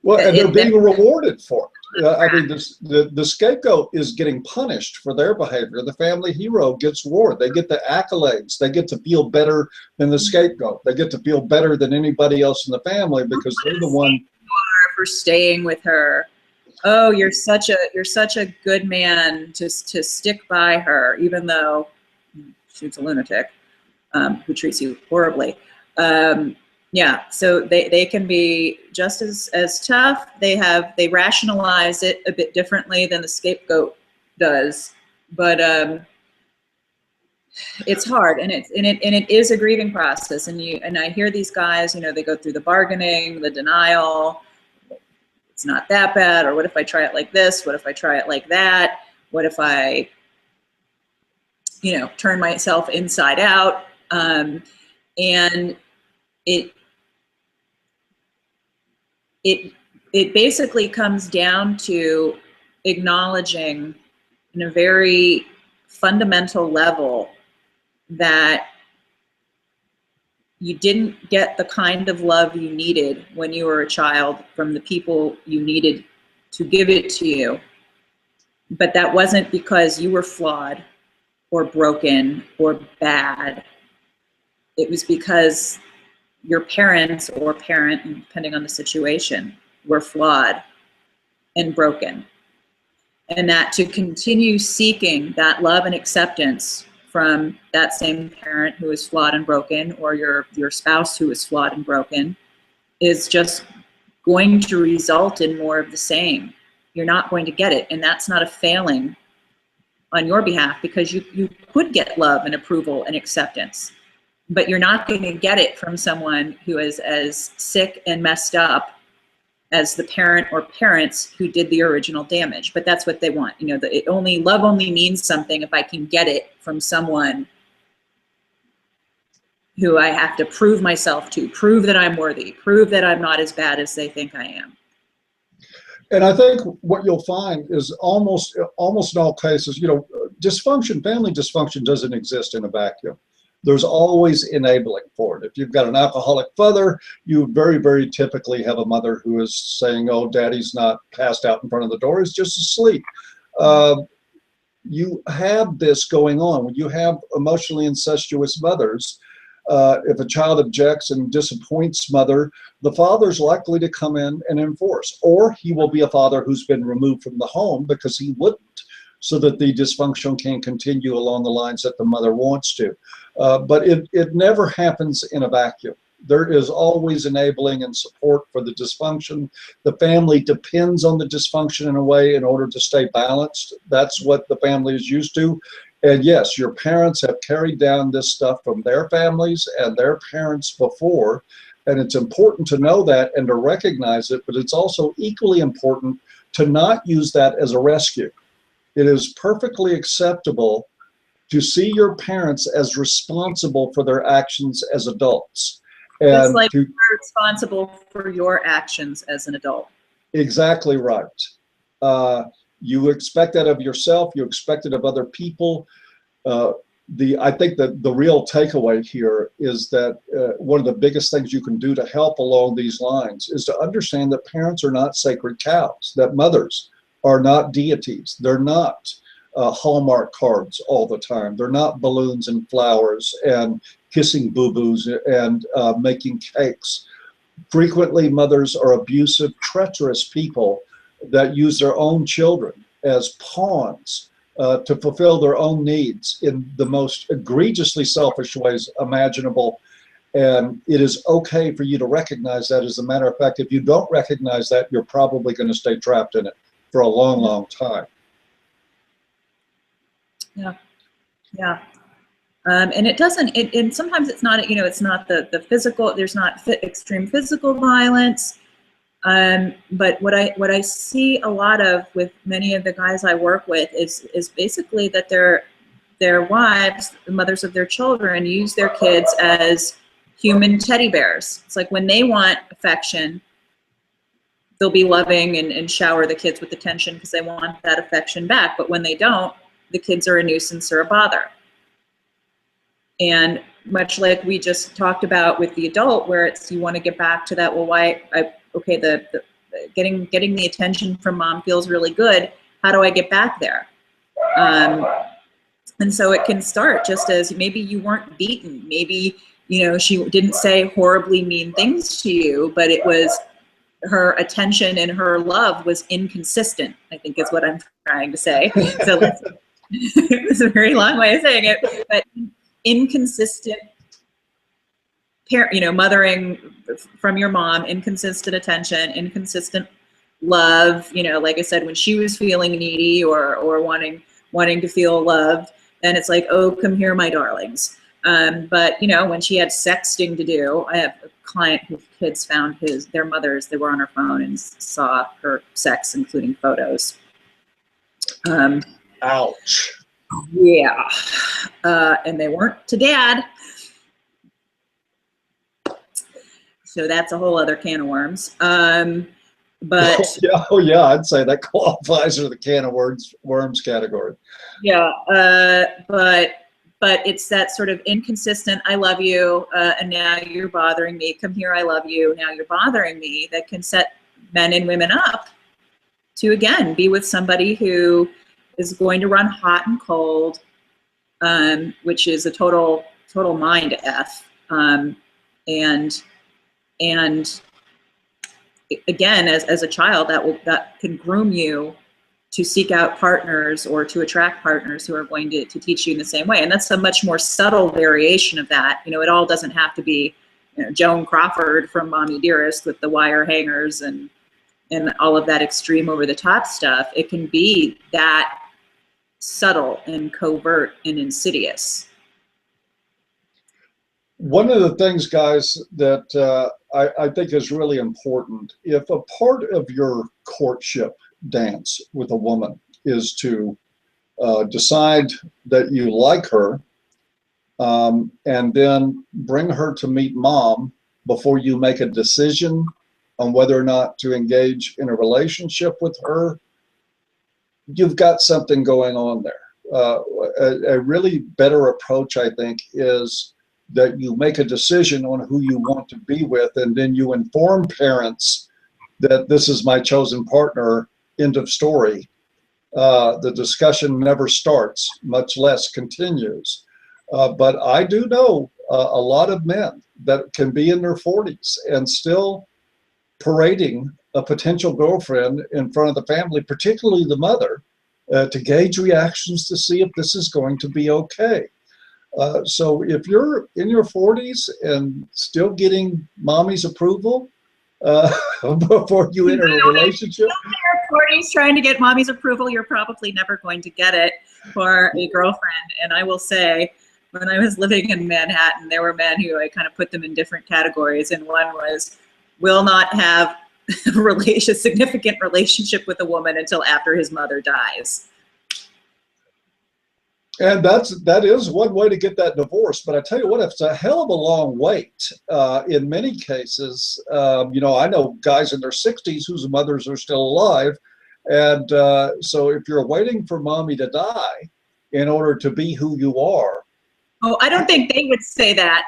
Well, and they're being rewarded for it. I mean, the scapegoat is getting punished for their behavior. The family hero gets rewarded. They get the accolades. They get to feel better than the scapegoat. They get to feel better than anybody else in the family because they're the one. For staying with her. Oh, you're such a good man to stick by her, even though she's a lunatic who treats you horribly. Yeah, so they can be just as tough. They rationalize it a bit differently than the scapegoat does, but it's hard, and it is a grieving process. And I hear these guys, they go through the bargaining, the denial. It's not that bad, or what if I try it like this? What if I try it like that? What if I, turn myself inside out? And it basically comes down to acknowledging in a very fundamental level that you didn't get the kind of love you needed when you were a child from the people you needed to give it to you. But that wasn't because you were flawed or broken or bad. It was because your parents or parent, depending on the situation, were flawed and broken. And that to continue seeking that love and acceptance from that same parent who is flawed and broken, or your spouse who is flawed and broken, is just going to result in more of the same. You're not going to get it, and that's not a failing on your behalf, because you could get love and approval and acceptance, but you're not going to get it from someone who is as sick and messed up as the parent or parents who did the original damage. But that's what they want. Love only means something if I can get it from someone who I have to prove myself to, prove that I'm worthy, prove that I'm not as bad as they think I am. And I think what you'll find is almost in all cases, family dysfunction doesn't exist in a vacuum. There's always enabling for it. If you've got an alcoholic father, you very, very typically have a mother who is saying, oh, daddy's not passed out in front of the door, he's just asleep. You have this going on. When you have emotionally incestuous mothers, if a child objects and disappoints mother, the father's likely to come in and enforce, or he will be a father who's been removed from the home because he wouldn't, so that the dysfunction can continue along the lines that the mother wants to. But it never happens in a vacuum. There is always enabling and support for the dysfunction. The family depends on the dysfunction in a way in order to stay balanced. That's what the family is used to. And yes, your parents have carried down this stuff from their families and their parents before. And it's important to know that and to recognize it, but it's also equally important to not use that as a rescue. It is perfectly acceptable to see your parents as responsible for their actions as adults. And it's like you're responsible for your actions as an adult. Exactly right. You expect that of yourself, you expect it of other people. I think that the real takeaway here is that one of the biggest things you can do to help along these lines is to understand that parents are not sacred cows, that mothers are not deities. They're not Hallmark cards all the time. They're not balloons and flowers and kissing boo-boos and making cakes. Frequently, mothers are abusive, treacherous people that use their own children as pawns to fulfill their own needs in the most egregiously selfish ways imaginable. And it is okay for you to recognize that. As a matter of fact, if you don't recognize that, you're probably going to stay trapped in it for a long, long time. Yeah, yeah. And it doesn't, and sometimes it's not, it's not the physical, there's not extreme physical violence. But what I see a lot of with many of the guys I work with is basically that their wives, the mothers of their children, use their kids as human teddy bears. It's like when they want affection, they'll be loving and shower the kids with attention because they want that affection back. But when they don't, the kids are a nuisance or a bother. And much like we just talked about with the adult, where it's you want to get back to that, well, why, okay, the getting the attention from mom feels really good. How do I get back there? And so it can start just as maybe you weren't beaten. Maybe, you know, she didn't say horribly mean things to you, but it was her attention and her love was inconsistent, I think is what I'm trying to say. So it's a very long way of saying it, but inconsistent parent, you know, mothering from your mom, inconsistent attention, inconsistent love, you know, like I said, when she was feeling needy or wanting to feel loved, then it's like, oh, come here, my darlings. But, you know, when she had sexting to do, I have a client whose kids found their mothers, they were on her phone and saw her sex, including photos. Ouch. Yeah. And they weren't to dad. So that's a whole other can of worms. But oh yeah, I'd say that qualifies for the can of worms category. Yeah, but it's that sort of inconsistent, I love you, and now you're bothering me. Come here, I love you, now you're bothering me, that can set men and women up to, again, be with somebody who is going to run hot and cold, which is a total mind F. And again, as a child, that can groom you to seek out partners or to attract partners who are going to teach you in the same way. And that's a much more subtle variation of that. You know, it all doesn't have to be, you know, Joan Crawford from Mommy Dearest with the wire hangers and all of that extreme over the top stuff. It can be that subtle and covert and insidious. One of the things, guys, that I think is really important, if a part of your courtship dance with a woman is to decide that you like her, and then bring her to meet mom before you make a decision on whether or not to engage in a relationship with her, you've got something going on there. A really better approach, I think, is that you make a decision on who you want to be with, and then you inform parents that this is my chosen partner, end of story. The discussion never starts, much less continues. But I do know a lot of men that can be in their 40s and still parading a potential girlfriend in front of the family, particularly the mother, to gauge reactions to see if this is going to be okay. So if you're in your 40s and still getting mommy's approval before you enter a relationship, in your 40s trying to get mommy's approval, you're probably never going to get it for a girlfriend. And I will say, when I was living in Manhattan, there were men who I kind of put them in different categories, and one was will not have a significant relationship with a woman until after his mother dies. And that is one way to get that divorce. But I tell you what, it's a hell of a long wait. In many cases, you know, I know guys in their 60s whose mothers are still alive. And so if you're waiting for mommy to die in order to be who you are. Oh, I don't think they would say that.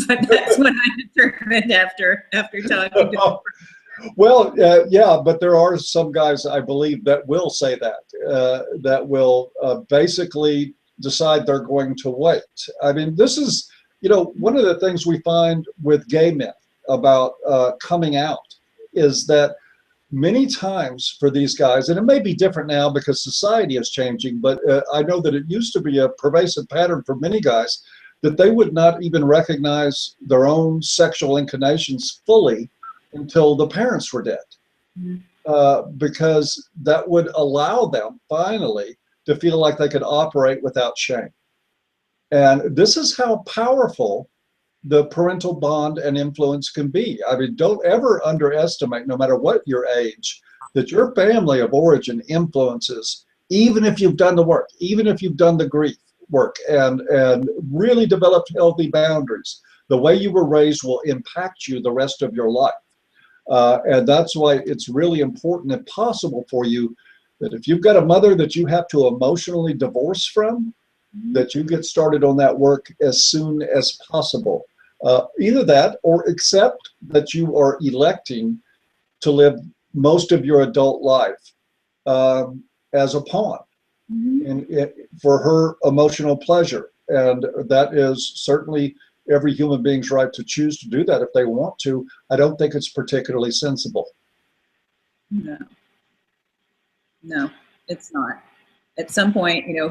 But that's what I determined after talking to them. Well, yeah, but there are some guys, I believe, that will say that, that will basically decide they're going to wait. I mean, this is, you know, one of the things we find with gay men about coming out is that many times for these guys, and it may be different now because society is changing, but I know that it used to be a pervasive pattern for many guys that they would not even recognize their own sexual inclinations fully until the parents were dead, because that would allow them finally to feel like they could operate without shame. And this is how powerful the parental bond and influence can be. I mean, don't ever underestimate, no matter what your age, that your family of origin influences, even if you've done the work, even if you've done the grief work and really developed healthy boundaries. The way you were raised will impact you the rest of your life. And that's why it's really important and possible for you that if you've got a mother that you have to emotionally divorce from, that you get started on that work as soon as possible. Either that or accept that you are electing to live most of your adult life as a pawn for her emotional pleasure. And that is certainly every human being's right to choose to do that if they want to. I don't think it's particularly sensible. No, no, it's not. At some point, you know,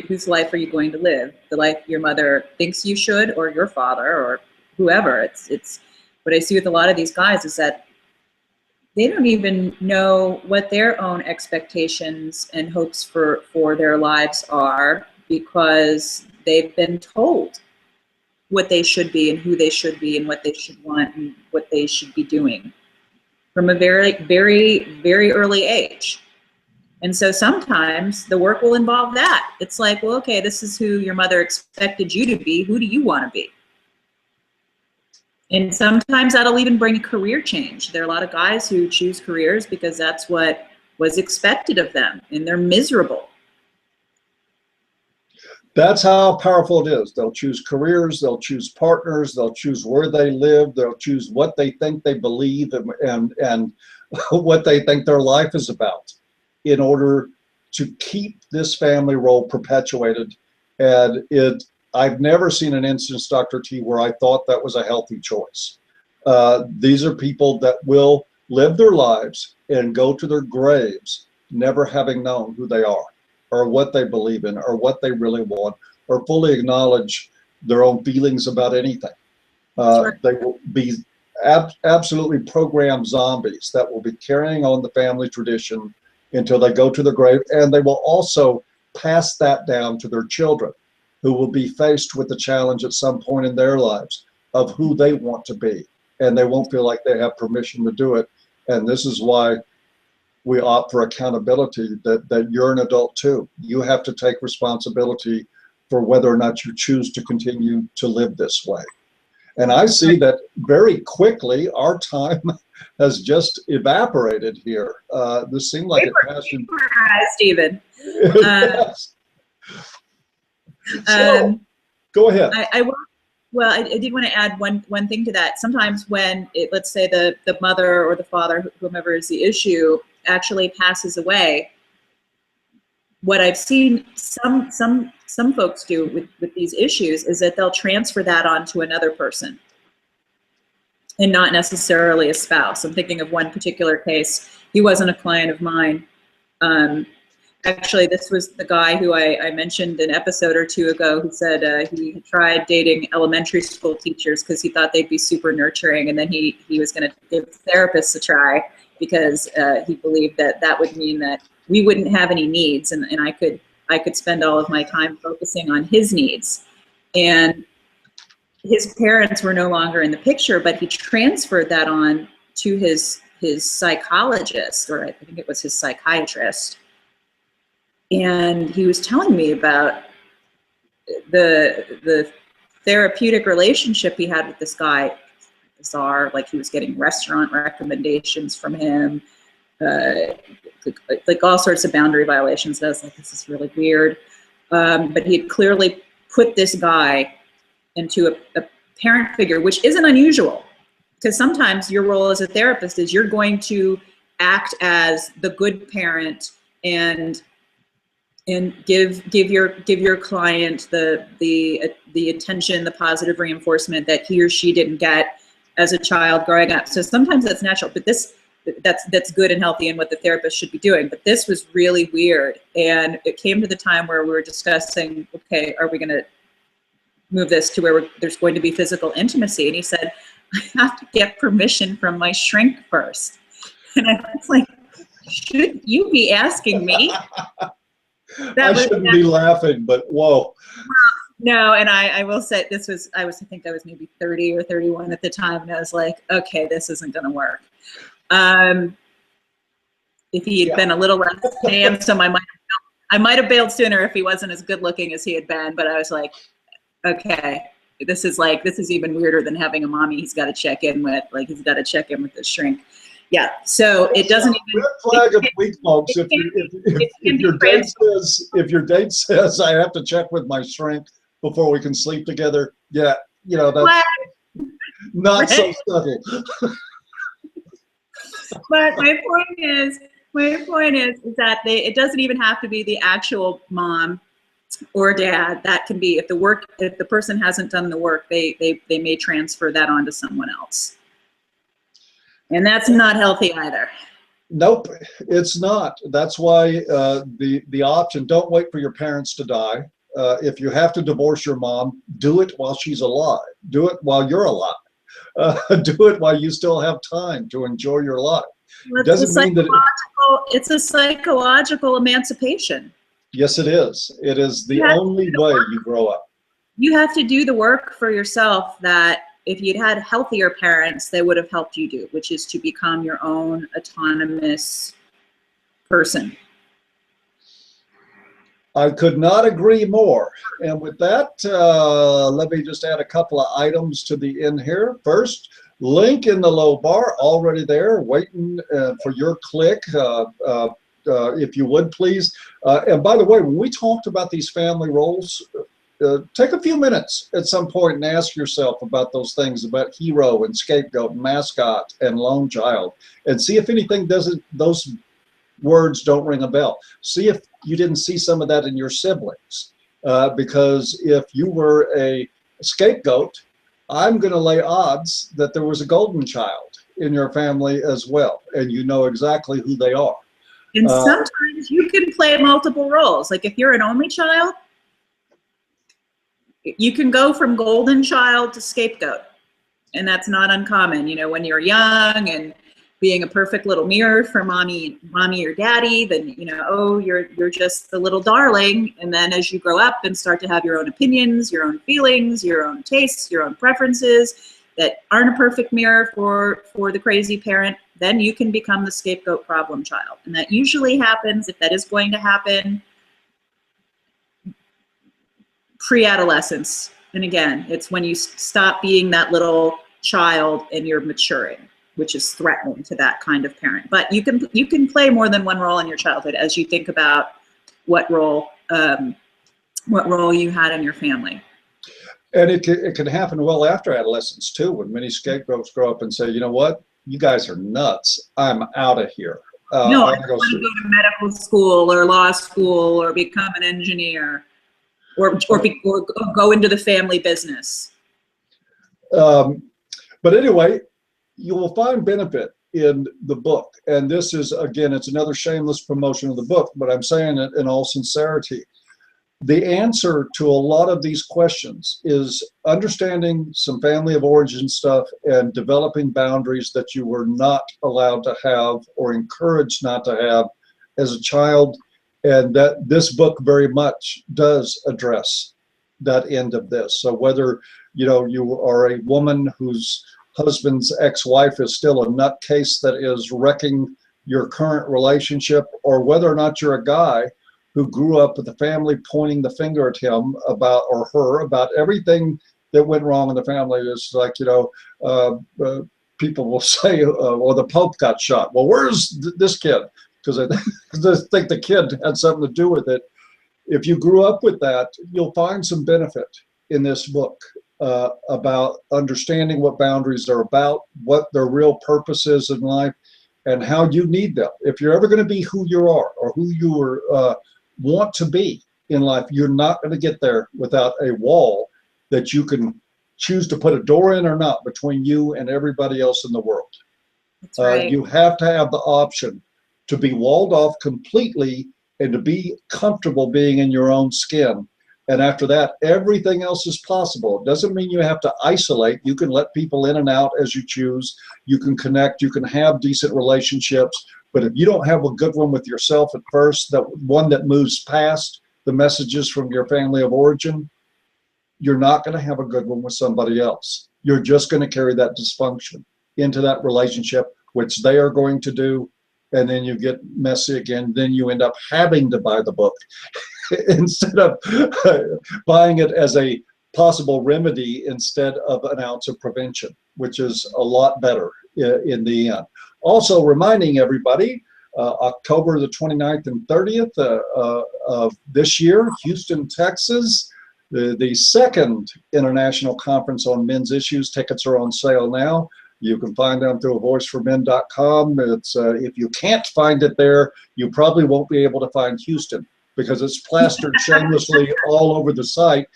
whose life are you going to live? The life your mother thinks you should, or your father, or whoever. It's what I see with a lot of these guys is that they don't even know what their own expectations and hopes for their lives are, because they've been told what they should be and who they should be and what they should want and what they should be doing from a very, very, very early age. And so sometimes the work will involve that. It's like, well, okay, this is who your mother expected you to be. Who do you want to be? And sometimes that'll even bring a career change. There are a lot of guys who choose careers because that's what was expected of them, and they're miserable. That's how powerful it is. They'll choose careers, they'll choose partners, they'll choose where they live, they'll choose what they think they believe and what they think their life is about, in order to keep this family role perpetuated. And I've never seen an instance, Dr. T, where I thought that was a healthy choice. These are people that will live their lives and go to their graves never having known who they are, or what they believe in, or what they really want, or fully acknowledge their own feelings about anything. Sure. They will be absolutely programmed zombies that will be carrying on the family tradition until they go to the grave. And they will also pass that down to their children, who will be faced with the challenge at some point in their lives of who they want to be. And they won't feel like they have permission to do it. And this is why we opt for accountability, that you're an adult too. You have to take responsibility for whether or not you choose to continue to live this way. And I see that very quickly our time has just evaporated here. This seemed like it passed in. Stephen. Yes. So, go ahead. Well, I did want to add one thing to that. Sometimes when let's say the mother or the father, whomever is the issue, actually passes away, what I've seen some folks do with these issues is that they'll transfer that onto another person, and not necessarily a spouse. I'm thinking of one particular case. He wasn't a client of mine. Actually, this was the guy who I mentioned an episode or two ago, who said he tried dating elementary school teachers because he thought they'd be super nurturing, and then he was going to give therapists a try because he believed that would mean that we wouldn't have any needs, and I could spend all of my time focusing on his needs. And his parents were no longer in the picture, but he transferred that on to his psychologist, or I think it was his psychiatrist. And he was telling me about the therapeutic relationship he had with this guy. Bizarre, like he was getting restaurant recommendations from him, like all sorts of boundary violations. I was like, this is really weird. But he had clearly put this guy into a parent figure, which isn't unusual, because sometimes your role as a therapist is you're going to act as the good parent and give your client the attention, the positive reinforcement that he or she didn't get as a child growing up. So sometimes that's natural, but that's good and healthy and what the therapist should be doing. But this was really weird, and it came to the time where we were discussing, okay, are we going to move this to where there's going to be physical intimacy? And he said, I have to get permission from my shrink first. And I was like, should you be asking me? I shouldn't be laughing, but whoa. No, and I will say I think I was maybe 30 or 31 at the time, and I was like, okay, this isn't going to work. If he had been a little less handsome, I might have bailed sooner if he wasn't as good looking as he had been. But I was like, okay, this is even weirder than having a mommy he's got to check in with. Like, he's got to check in with the shrink. Yeah, so it doesn't even. Red flag of the week, folks. If your date says I have to check with my shrink before we can sleep together, yeah, that's not so subtle. But my point is that it doesn't even have to be the actual mom or dad. That can be if the person hasn't done the work, they may transfer that onto someone else, and that's not healthy either. Nope, it's not. That's why the option, don't wait for your parents to die. If you have to divorce your mom, do it while she's alive. Do it while you're alive. Do it while you still have time to enjoy your life. Well, Doesn't mean that it's a psychological emancipation. Yes, it is. It is the only way you grow up. You have to do the work for yourself that if you'd had healthier parents, they would have helped you do, which is to become your own autonomous person. I could not agree more. And with that, let me just add a couple of items to the end here. First, link in the low bar, already there, waiting for your click, if you would, please. And by the way, when we talked about these family roles, take a few minutes at some point and ask yourself about those things, about hero and scapegoat and mascot and lone child, and see if anything doesn't, those words don't ring a bell. See if you didn't see some of that in your siblings. Because if you were a scapegoat, I'm going to lay odds that there was a golden child in your family as well, and you know exactly who they are. And sometimes you can play multiple roles. Like if you're an only child, you can go from golden child to scapegoat. And that's not uncommon. You know, when you're young and being a perfect little mirror for mommy or daddy, then, you know, oh, you're just the little darling. And then as you grow up and start to have your own opinions, your own feelings, your own tastes, your own preferences that aren't a perfect mirror for the crazy parent, then you can become the scapegoat problem child. And that usually happens, if that is going to happen, pre-adolescence. And again, it's when you stop being that little child and you're maturing, which is threatening to that kind of parent. But you can play more than one role in your childhood as you think about what role you had in your family. And it can happen well after adolescence too, when many scapegoats grow up and say, you know what, you guys are nuts. I'm out of here. No, I want to go to medical school or law school or become an engineer or go into the family business. But anyway, you will find benefit in the book. And this is, again, it's another shameless promotion of the book, but I'm saying it in all sincerity. The answer to a lot of these questions is understanding some family of origin stuff and developing boundaries that you were not allowed to have or encouraged not to have as a child. And that this book very much does address that end of this. So whether, you know, you are a woman whose husband's ex-wife is still a nutcase that is wrecking your current relationship, or whether or not you're a guy who grew up with the family pointing the finger at him about, or her, about everything that went wrong in the family. It's like, you know, people will say, well, the Pope got shot. Well, where's this kid? Because I think the kid had something to do with it. If you grew up with that, you'll find some benefit in this book about understanding what boundaries are about, what their real purpose is in life, and how you need them. If you're ever going to be who you are or who you want to be in life, you're not going to get there without a wall that you can choose to put a door in or not between you and everybody else in the world. That's right. You have to have the option to be walled off completely and to be comfortable being in your own skin. And after that, everything else is possible. It doesn't mean you have to isolate. You can let people in and out as you choose. You can connect. You can have decent relationships. But if you don't have a good one with yourself at first, that one that moves past the messages from your family of origin, you're not going to have a good one with somebody else. You're just going to carry that dysfunction into that relationship, which they are going to do. And then you get messy again. Then you end up having to buy the book instead of buying it as a possible remedy instead of an ounce of prevention, which is a lot better in the end. Also reminding everybody, October the 29th and 30th of this year, Houston, Texas, the second International Conference on Men's Issues. Tickets are on sale now. You can find them through voiceformen.com. It's if you can't find it there, you probably won't be able to find Houston because it's plastered shamelessly all over the site.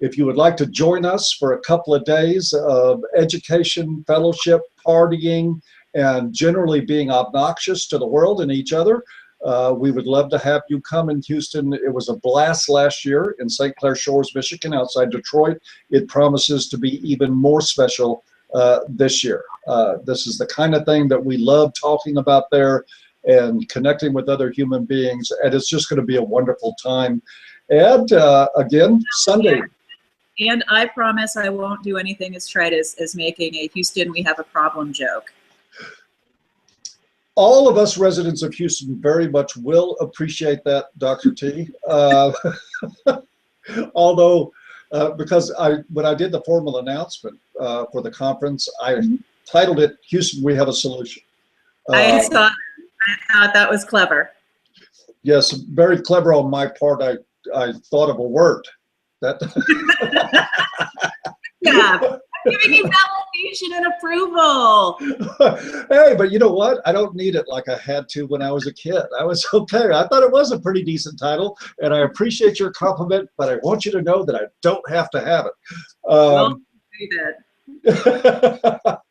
If you would like to join us for a couple of days of education, fellowship, partying, and generally being obnoxious to the world and each other, we would love to have you come in Houston. It was a blast last year in St. Clair Shores, Michigan, outside Detroit. It promises to be even more special this year. This is the kind of thing that we love talking about there and connecting with other human beings, and it's just going to be a wonderful time. And again, Sunday. And I promise I won't do anything as trite as making a Houston we have a problem joke. All of us residents of Houston very much will appreciate that, Dr. T. Although, because when I did the formal announcement for the conference, I titled it "Houston, We Have a Solution." I thought that was clever. Yes, very clever on my part. I thought of a word. That Yeah, I'm giving you validation and approval. Hey, but you know what? I don't need it like I had to when I was a kid. I was okay. I thought it was a pretty decent title, and I appreciate your compliment, but I want you to know that I don't have to have it. Well, do that.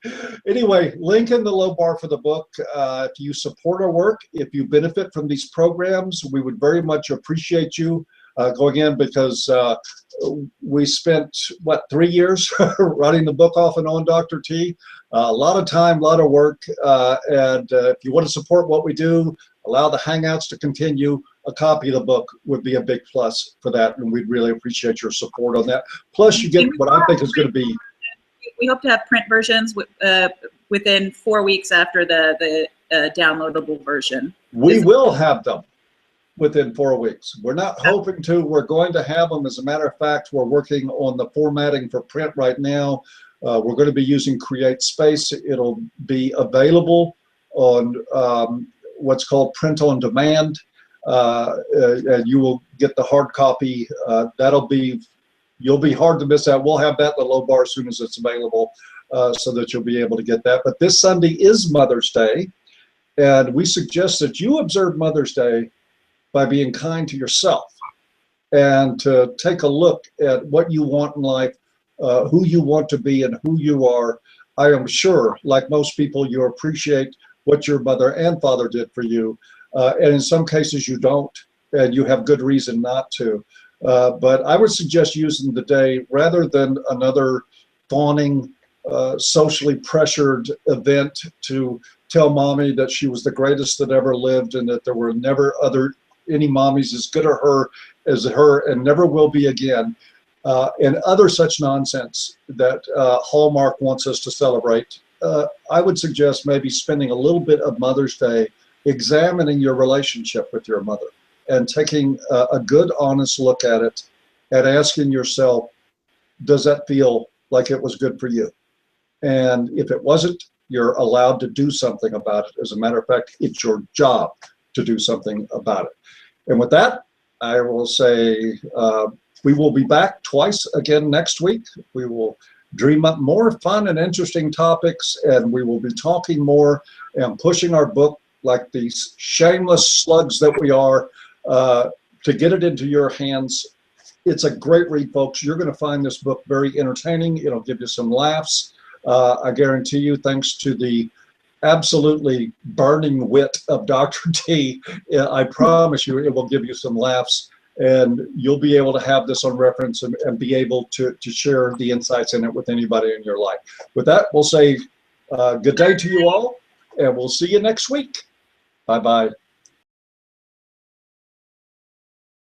Anyway, link in the low bar for the book. If you support our work, if you benefit from these programs, we would very much appreciate you going in, because we spent, what, 3 years writing the book off and on, Dr. T. A lot of time, a lot of work, and if you want to support what we do, allow the Hangouts to continue, a copy of the book would be a big plus for that, and we'd really appreciate your support on that. Plus, you get what I think is going to be... We hope to have print versions within 4 weeks after the downloadable version. We will have them within 4 weeks. We're not hoping to. We're going to have them. As a matter of fact, we're working on the formatting for print right now. We're going to be using Create Space. It'll be available on what's called print on demand, and you will get the hard copy. You'll be hard to miss out. We'll have that in the low bar as soon as it's available, so that you'll be able to get that. But this Sunday is Mother's Day, and we suggest that you observe Mother's Day by being kind to yourself and to take a look at what you want in life, who you want to be and who you are. I am sure, like most people, you appreciate what your mother and father did for you. And in some cases you don't, and you have good reason not to. But I would suggest using the day rather than another fawning, socially pressured event to tell mommy that she was the greatest that ever lived and that there were never any mommies as good as her and never will be again, and other such nonsense that Hallmark wants us to celebrate. I would suggest maybe spending a little bit of Mother's Day examining your relationship with your mother and taking a good, honest look at it and asking yourself, does that feel like it was good for you? And if it wasn't, you're allowed to do something about it. As a matter of fact, it's your job to do something about it. And with that, I will say we will be back twice again next week. We will dream up more fun and interesting topics, and we will be talking more and pushing our book like these shameless slugs that we are to get it into your hands. It's a great read, folks. You're going to find this book very entertaining. It'll give you some laughs. I guarantee you, thanks to the absolutely burning wit of Dr. T, I promise you it will give you some laughs, and you'll be able to have this on reference and be able to share the insights in it with anybody in your life. With that, we'll say good day to you all, and we'll see you next week. Bye-bye.